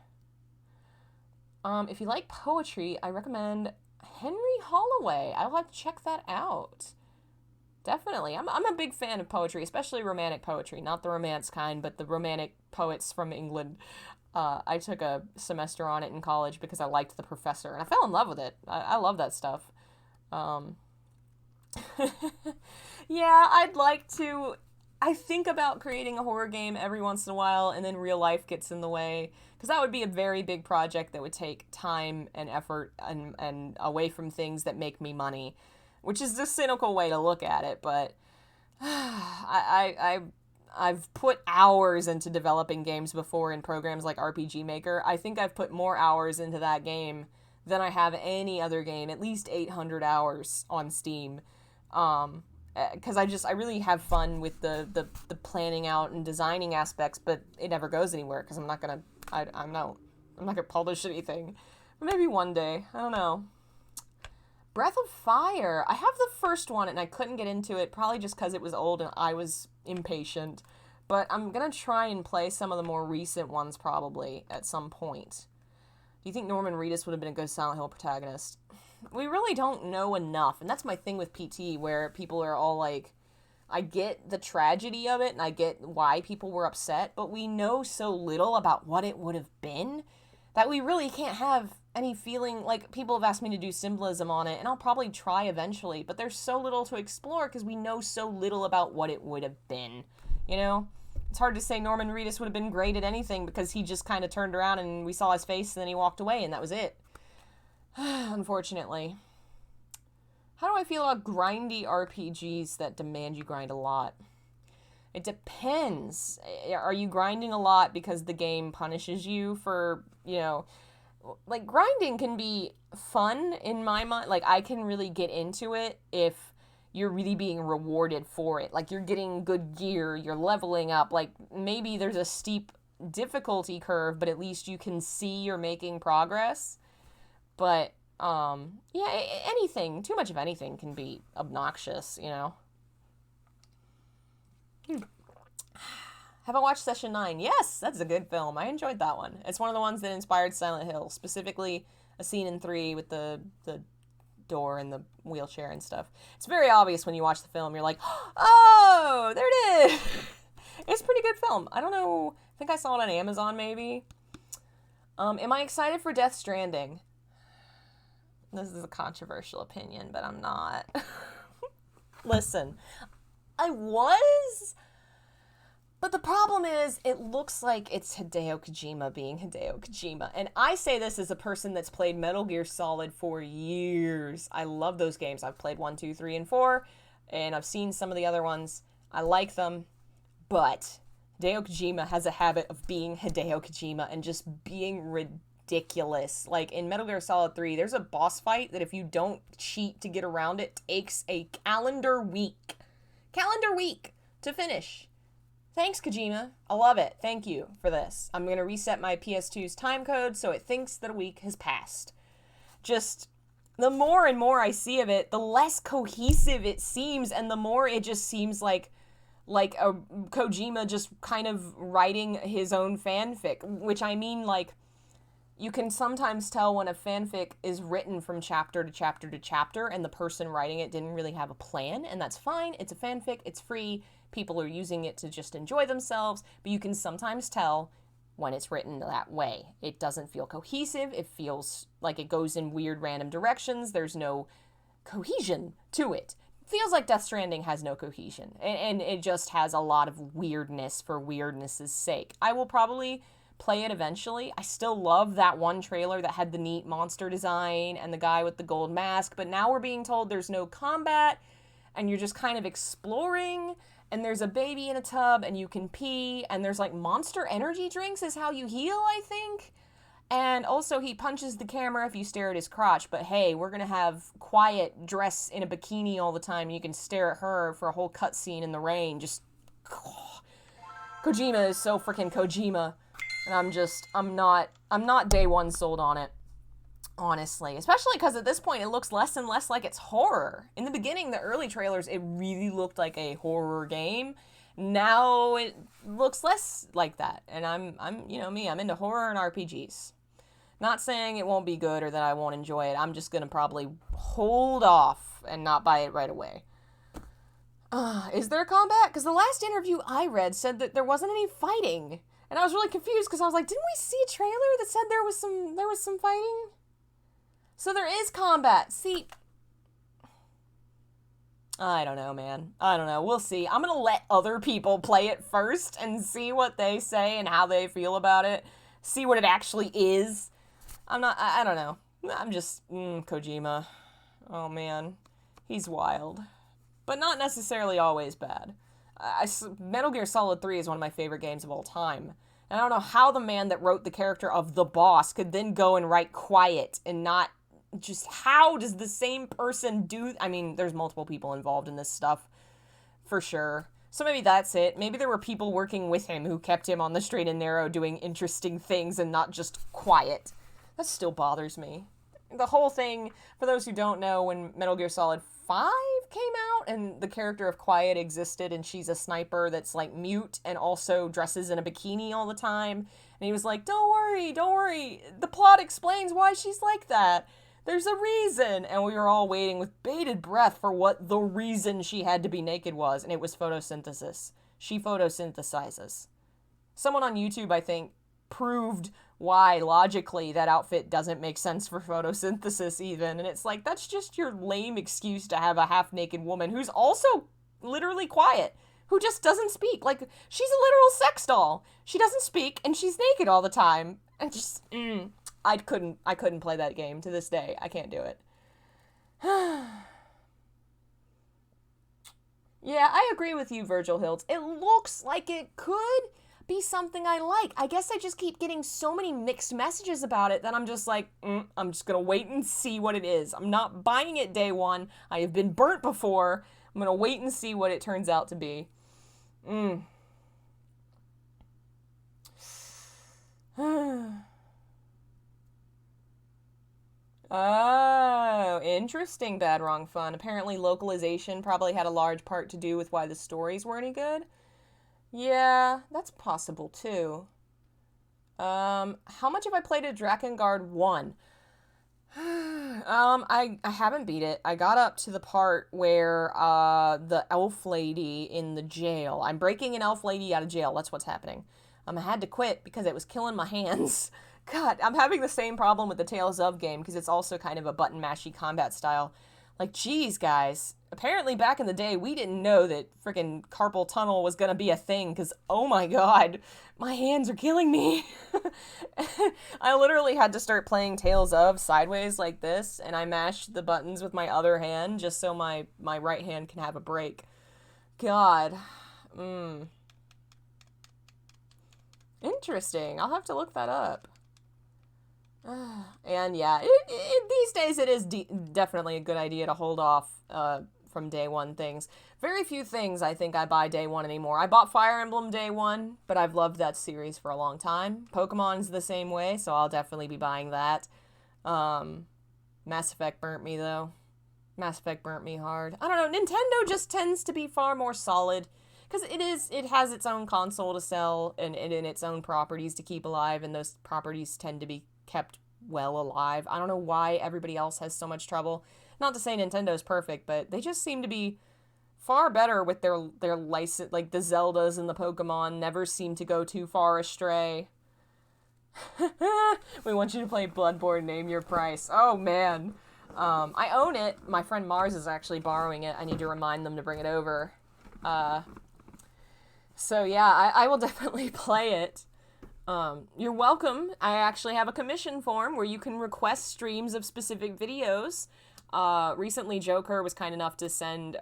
If you like poetry, I recommend Henry Holloway. I'll have to check that out. Definitely. I'm a big fan of poetry, especially romantic poetry. Not the romance kind, but the romantic poets from England. I took a semester on it in college because I liked the professor, and I fell in love with it. I love that stuff. Yeah, I'd like to. I think about creating a horror game every once in a while, and then real life gets in the way. Because that would be a very big project that would take time and effort and away from things that make me money. Which is the cynical way to look at it, but I've put hours into developing games before in programs like RPG Maker. I think I've put more hours into that game than I have any other game, at least 800 hours on Steam. Because I really have fun with the planning out and designing aspects, but it never goes anywhere because I'm not gonna publish anything. But maybe one day, I don't know. Breath of Fire. I have the first one and I couldn't get into it, probably just because it was old and I was impatient. But I'm going to try and play some of the more recent ones probably at some point. Do you think Norman Reedus would have been a good Silent Hill protagonist? We really don't know enough. And that's my thing with PT, where people are all like, I get the tragedy of it and I get why people were upset, but we know so little about what it would have been that we really can't have any feeling, like, people have asked me to do symbolism on it, and I'll probably try eventually, but there's so little to explore because we know so little about what it would have been, you know? It's hard to say Norman Reedus would have been great at anything because he just kind of turned around and we saw his face and then he walked away and that was it. Unfortunately. How do I feel about grindy RPGs that demand you grind a lot? It depends. Are you grinding a lot because the game punishes you for, you know, like, grinding can be fun in my mind. Like, I can really get into it if you're really being rewarded for it. Like, you're getting good gear, you're leveling up. Like, maybe there's a steep difficulty curve, but at least you can see you're making progress. But, yeah, anything, too much of anything can be obnoxious, you know? Have I watched Session 9? Yes, that's a good film. I enjoyed that one. It's one of the ones that inspired Silent Hill, specifically a scene in 3 with the door and the wheelchair and stuff. It's very obvious when you watch the film. You're like, oh, there it is. It's a pretty good film. I don't know. I think I saw it on Amazon, maybe. Am I excited for Death Stranding? This is a controversial opinion, but I'm not. Listen, I was... But the problem is, it looks like it's Hideo Kojima being Hideo Kojima. And I say this as a person that's played Metal Gear Solid for years. I love those games. I've played 1, 2, 3, and 4, and I've seen some of the other ones. I like them, but Hideo Kojima has a habit of being Hideo Kojima and just being ridiculous. Like, in Metal Gear Solid 3, there's a boss fight that if you don't cheat to get around it, takes a calendar week. Calendar week to finish. Thanks, Kojima. I love it. Thank you for this. I'm going to reset my PS2's time code so it thinks that a week has passed. Just, the more and more I see of it, the less cohesive it seems, and the more it just seems like a Kojima just kind of writing his own fanfic, which I mean, like, you can sometimes tell when a fanfic is written from chapter to chapter to chapter, and the person writing it didn't really have a plan, and that's fine. It's a fanfic. It's free. People are using it to just enjoy themselves, but you can sometimes tell when it's written that way. It doesn't feel cohesive. It feels like it goes in weird random directions. There's no cohesion to it. It feels like Death Stranding has no cohesion, and it just has a lot of weirdness for weirdness' sake. I will probably play it eventually. I still love that one trailer that had the neat monster design and the guy with the gold mask, but now we're being told there's no combat, and you're just kind of exploring, and there's a baby in a tub, and you can pee, and there's, like, monster energy drinks is how you heal, I think. And also, he punches the camera if you stare at his crotch, but hey, we're gonna have Quiet dress in a bikini all the time, and you can stare at her for a whole cutscene in the rain. Just... Kojima is so freaking Kojima, and I'm not day one sold on it. Honestly, especially because at this point it looks less and less like it's horror. In the beginning, the early trailers, it really looked like a horror game. Now it looks less like that. And I'm you know me, I'm into horror and RPGs. Not saying it won't be good or that I won't enjoy it. I'm just gonna probably hold off and not buy it right away. Is there combat? Because the last interview I read said that there wasn't any fighting. And I was really confused because I was like, didn't we see a trailer that said there was some fighting? So there is combat. See, I don't know, man. I don't know. We'll see. I'm going to let other people play it first and see what they say and how they feel about it. See what it actually is. I don't know. I'm just, Kojima. Oh, man. He's wild. But not necessarily always bad. Metal Gear Solid 3 is one of my favorite games of all time. And I don't know how the man that wrote the character of the boss could then go and write Quiet and not... Just how does the same person do... I mean, there's multiple people involved in this stuff, for sure. So maybe that's it. Maybe there were people working with him who kept him on the straight and narrow doing interesting things and not just Quiet. That still bothers me. The whole thing, for those who don't know, when Metal Gear Solid 5 came out and the character of Quiet existed and she's a sniper that's, like, mute and also dresses in a bikini all the time. And he was like, don't worry. The plot explains why she's like that. There's a reason. And we were all waiting with bated breath for what the reason she had to be naked was. And it was photosynthesis. She photosynthesizes. Someone on YouTube, I think, proved why logically that outfit doesn't make sense for photosynthesis even. And it's like, that's just your lame excuse to have a half-naked woman who's also literally quiet, who just doesn't speak. Like, she's a literal sex doll. She doesn't speak, and she's naked all the time. And just, I couldn't play that game to this day. I can't do it. Yeah, I agree with you, Virgil Hiltz. It looks like it could be something I like. I guess I just keep getting so many mixed messages about it that I'm just like, I'm just gonna wait and see what it is. I'm not buying it day one. I have been burnt before. I'm gonna wait and see what it turns out to be. Oh, interesting, Bad Wrong Fun. Apparently localization probably had a large part to do with why the stories weren't any good. Yeah, that's possible too. How much have I played of Drakengard 1? I haven't beat it. I got up to the part where, the elf lady in the jail. I'm breaking an elf lady out of jail. That's what's happening. I had to quit because it was killing my hands. God, I'm having the same problem with the Tales of game because it's also kind of a button mashy combat style. Like, geez, guys. Apparently back in the day, we didn't know that freaking carpal tunnel was gonna be a thing because, oh my god, my hands are killing me. I literally had to start playing Tales of sideways like this, and I mashed the buttons with my other hand just so my right hand can have a break. God. Interesting. I'll have to look that up. And yeah, these days it is definitely a good idea to hold off from day one things. Very few things I think I buy day one anymore. I bought Fire Emblem day one, but I've loved that series for a long time. Pokemon's the same way, so I'll definitely be buying that. Mass Effect burnt me though. Mass Effect burnt me hard. I don't know, Nintendo just tends to be far more solid. Because it has its own console to sell and its own properties to keep alive, and those properties tend to be kept well alive. I don't know why everybody else has so much trouble. Not to say Nintendo's perfect, but they just seem to be far better with their license. Like, the Zeldas and the Pokemon never seem to go too far astray. We want you to play Bloodborne, name your price. Oh, man. I own it. My friend Mars is actually borrowing it. I need to remind them to bring it over. So yeah, I will definitely play it. You're welcome. I actually have a commission form where you can request streams of specific videos. Recently, Joker was kind enough to send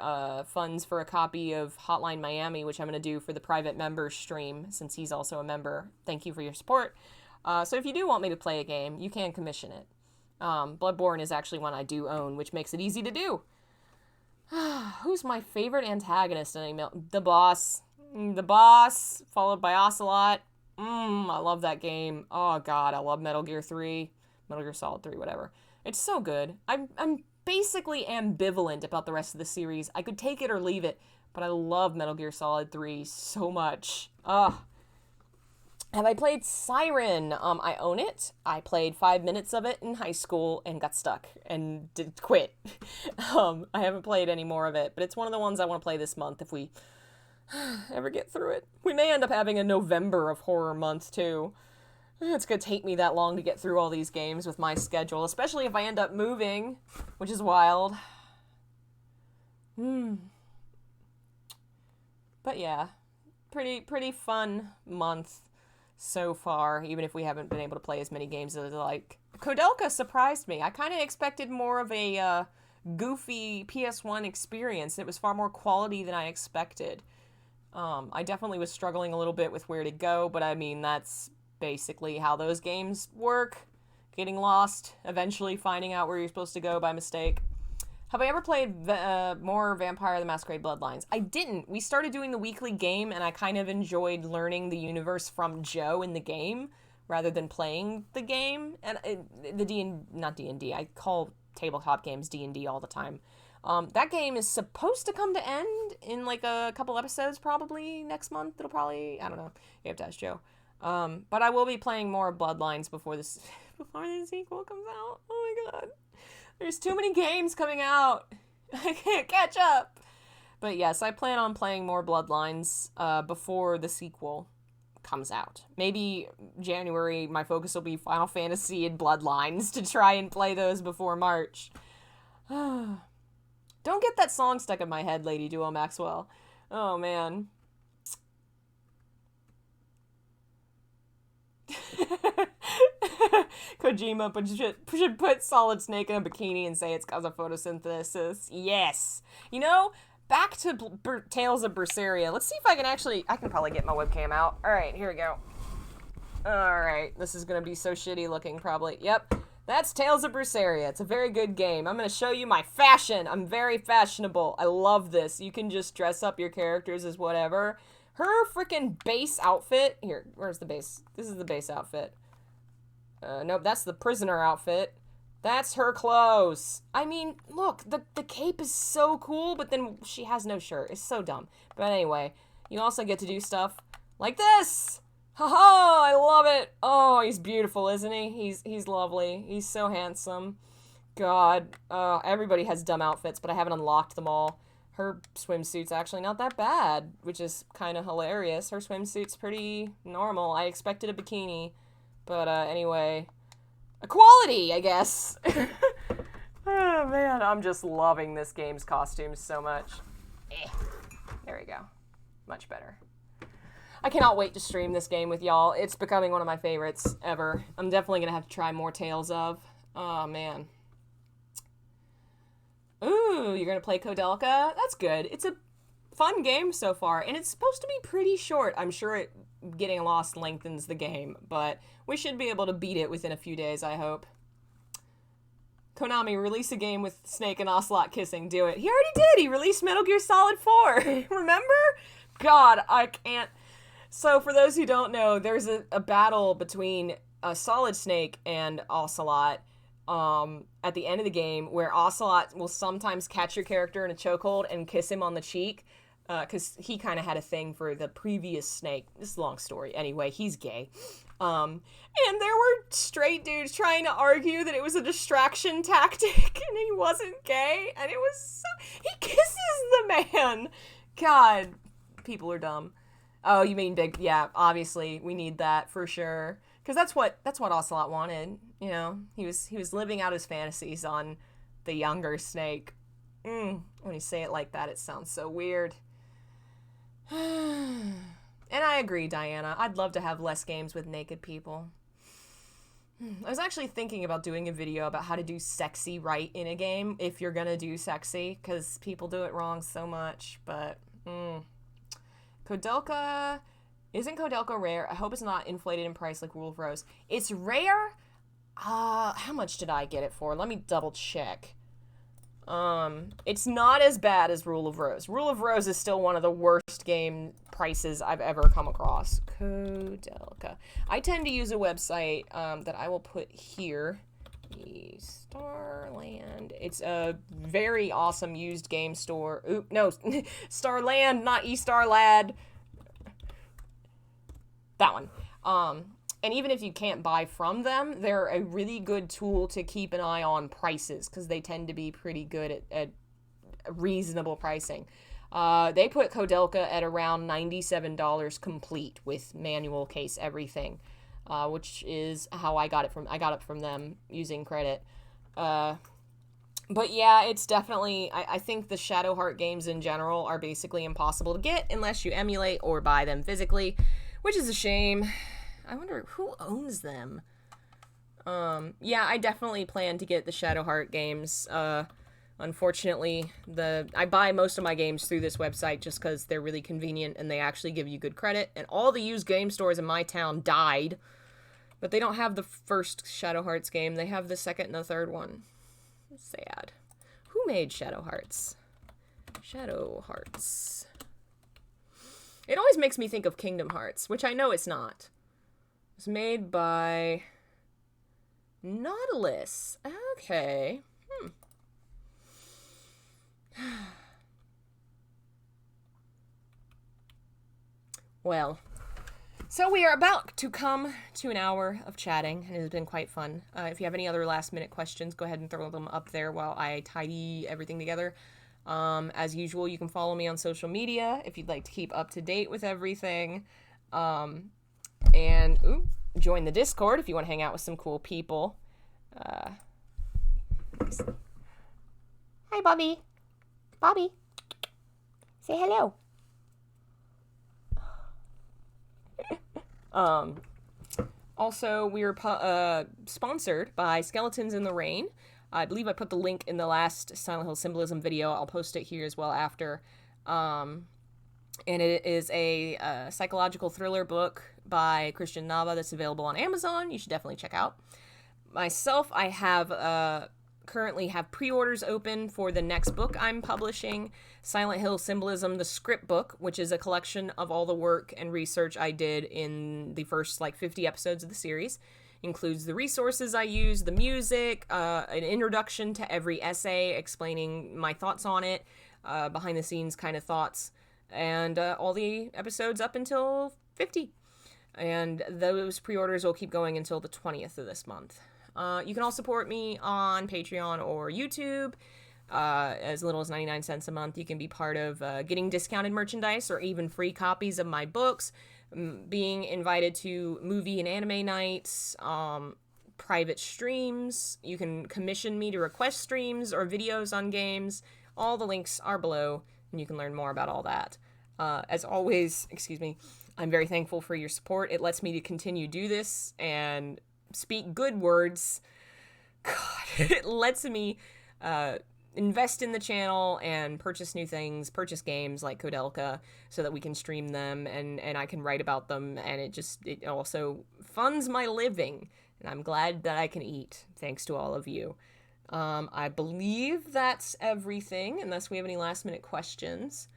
funds for a copy of Hotline Miami, which I'm going to do for the private members stream, since he's also a member. Thank you for your support. So if you do want me to play a game, you can commission it. Bloodborne is actually one I do own, which makes it easy to do. Who's my favorite antagonist in email? The boss. The boss, followed by Ocelot. I love that game. Oh god, I love Metal Gear 3. Metal Gear Solid 3, whatever. It's so good. I'm basically ambivalent about the rest of the series. I could take it or leave it, but I love Metal Gear Solid 3 so much. Ugh. Have I played Siren? I own it. I played 5 minutes of it in high school and got stuck and did quit. I haven't played any more of it, but it's one of the ones I want to play this month if we ever get through it. We may end up having a November of horror month, too. It's gonna take me that long to get through all these games with my schedule, especially if I end up moving, which is wild. But yeah, pretty fun month so far, even if we haven't been able to play as many games as I like. Kodelka surprised me. I kind of expected more of a goofy PS1 experience. It was far more quality than I expected. I definitely was struggling a little bit with where to go, but I mean, that's basically how those games work. Getting lost, eventually finding out where you're supposed to go by mistake. Have I ever played more Vampire the Masquerade Bloodlines? I didn't. We started doing the weekly game, and I kind of enjoyed learning the universe from Joe in the game, rather than playing the game. And not D&D, I call tabletop games D&D all the time. That game is supposed to come to end in like a couple episodes, probably next month. It'll probably, I don't know, you have to ask Joe. But I will be playing more Bloodlines before the sequel comes out. Oh my god. There's too many games coming out. I can't catch up. But yes, I plan on playing more Bloodlines before the sequel comes out. Maybe January, my focus will be Final Fantasy and Bloodlines to try and play those before March. Don't get that song stuck in my head, Lady Duo Maxwell. Oh, man. Kojima should put Solid Snake in a bikini and say it's because of photosynthesis. Yes. You know, back to Tales of Berseria. Let's see if I can probably get my webcam out. Alright, here we go. Alright, this is going to be so shitty looking probably. Yep, that's Tales of Berseria. It's a very good game. I'm going to show you my fashion. I'm very fashionable. I love this. You can just dress up your characters as whatever. Her freaking base outfit. Here, where's the base? This is the base outfit. Nope, that's the prisoner outfit. That's her clothes. I mean, look, the cape is so cool, but then she has no shirt. It's so dumb. But anyway, you also get to do stuff like this. Haha, I love it. Oh, he's beautiful, isn't he? He's lovely. He's so handsome. God, everybody has dumb outfits, but I haven't unlocked them all. Her swimsuit's actually not that bad, which is kind of hilarious. Her swimsuit's pretty normal. I expected a bikini, but anyway, equality, I guess. Oh man, I'm just loving this game's costumes so much. There we go. Much better. I cannot wait to stream this game with y'all. It's becoming one of my favorites ever. I'm definitely gonna have to try more Tales of. Oh man. Ooh, you're gonna play Koudelka? That's good. It's a fun game so far, and it's supposed to be pretty short. I'm sure getting lost lengthens the game, but we should be able to beat it within a few days, I hope. Konami, release a game with Snake and Ocelot kissing. Do it. He already did. He released Metal Gear Solid 4. Remember? God, I can't. So for those who don't know, there's a battle between Solid Snake and Ocelot at the end of the game where Ocelot will sometimes catch your character in a chokehold and kiss him on the cheek because he kind of had a thing for the previous Snake. This is a long story. Anyway, he's gay. And there were straight dudes trying to argue that it was a distraction tactic and he wasn't gay. And it was so... He kisses the man! God, people are dumb. Oh, you mean big... Yeah, obviously, we need that for sure. Because that's what Ocelot wanted, you know? He was living out his fantasies on the younger Snake. When you say it like that, it sounds so weird. And I agree, Diana. I'd love to have less games with naked people. I was actually thinking about doing a video about how to do sexy right in a game, if you're gonna do sexy, because people do it wrong so much, but... Koudelka... Isn't Koudelka rare? I hope it's not inflated in price like Rule of Rose. It's rare? How much did I get it for? Let me double check. It's not as bad as Rule of Rose. Rule of Rose is still one of the worst game prices I've ever come across. Koudelka. I tend to use a website that I will put here. Starland. It's a very awesome used game store. Oop, no. Starland, not eStarlad. That one. And even if you can't buy from them, they're a really good tool to keep an eye on prices because they tend to be pretty good at reasonable pricing. They put Koudelka at around $97 complete with manual case everything, which is how I got it from them using credit. But yeah, it's definitely, I think the Shadowheart games in general are basically impossible to get unless you emulate or buy them physically, which is a shame. I wonder who owns them. Yeah, I definitely plan to get the Shadowheart games. Unfortunately, I buy most of my games through this website just because they're really convenient and they actually give you good credit. And all the used game stores in my town died, but they don't have the first Shadowhearts game. They have the second and the third one. Sad. Who made Shadowhearts? Shadowhearts. It always makes me think of Kingdom Hearts, which I know it's not. It's made by Nautilus. Okay. Well, so we are about to come to an hour of chatting, and it has been quite fun. If you have any other last-minute questions, go ahead and throw them up there while I tidy everything together. As usual, you can follow me on social media if you'd like to keep up to date with everything. And join the Discord if you want to hang out with some cool people. Hi, Bobby. Bobby, say hello. Also, we are sponsored by Skeletons in the Rain. I believe I put the link in the last Silent Hill Symbolism video. I'll post it here as well after. And it is a psychological thriller book by Christian Nava that's available on Amazon. You should definitely check out. Myself, I have currently have pre-orders open for the next book I'm publishing, Silent Hill Symbolism, the script book, which is a collection of all the work and research I did in the first 50 episodes of the series. Includes the resources I use, the music, an introduction to every essay explaining my thoughts on it, behind the scenes kind of thoughts, and all the episodes up until 50. And those pre-orders will keep going until the 20th of this month. You can all support me on Patreon or YouTube. As little as 99 cents a month. You can be part of getting discounted merchandise or even free copies of my books, being invited to movie and anime nights, private streams. You can commission me to request streams or videos on games. All the links are below, and you can learn more about all that. As always, I'm very thankful for your support. It lets me to continue to do this and speak good words. God, it lets me invest in the channel and purchase new things, purchase games like Kodelka so that we can stream them and I can write about them, and it also funds my living, and I'm glad that I can eat thanks to all of you. I believe that's everything, unless we have any last minute questions.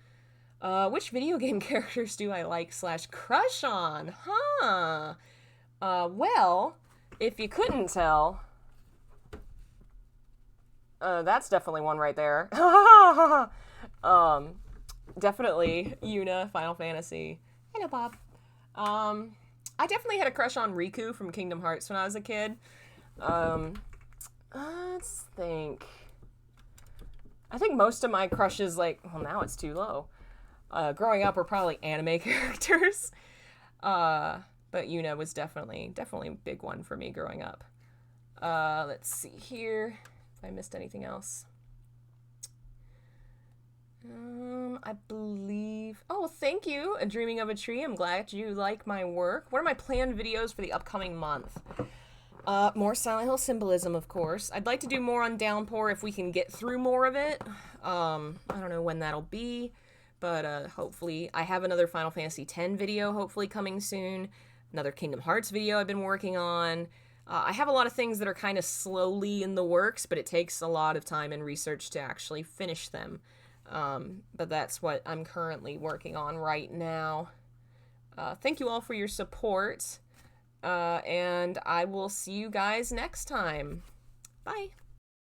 Which video game characters do I like / crush on? Well, if you couldn't tell, that's definitely one right there. Definitely Yuna, Final Fantasy. Hello, Bob. I definitely had a crush on Riku from Kingdom Hearts when I was a kid. Let's think. I think most of my crushes, now it's too low. Growing up were probably anime characters. But Yuna was definitely a big one for me growing up. Let's see here. If I missed anything else. I believe... Oh, thank you, A Dreaming of a Tree. I'm glad you like my work. What are my planned videos for the upcoming month? More Silent Hill Symbolism, of course. I'd like to do more on Downpour if we can get through more of it. I don't know when that'll be, but hopefully. I have another Final Fantasy X video hopefully coming soon. Another Kingdom Hearts video I've been working on. I have a lot of things that are kind of slowly in the works, but it takes a lot of time and research to actually finish them. But that's what I'm currently working on right now. Thank you all for your support, and I will see you guys next time. Bye.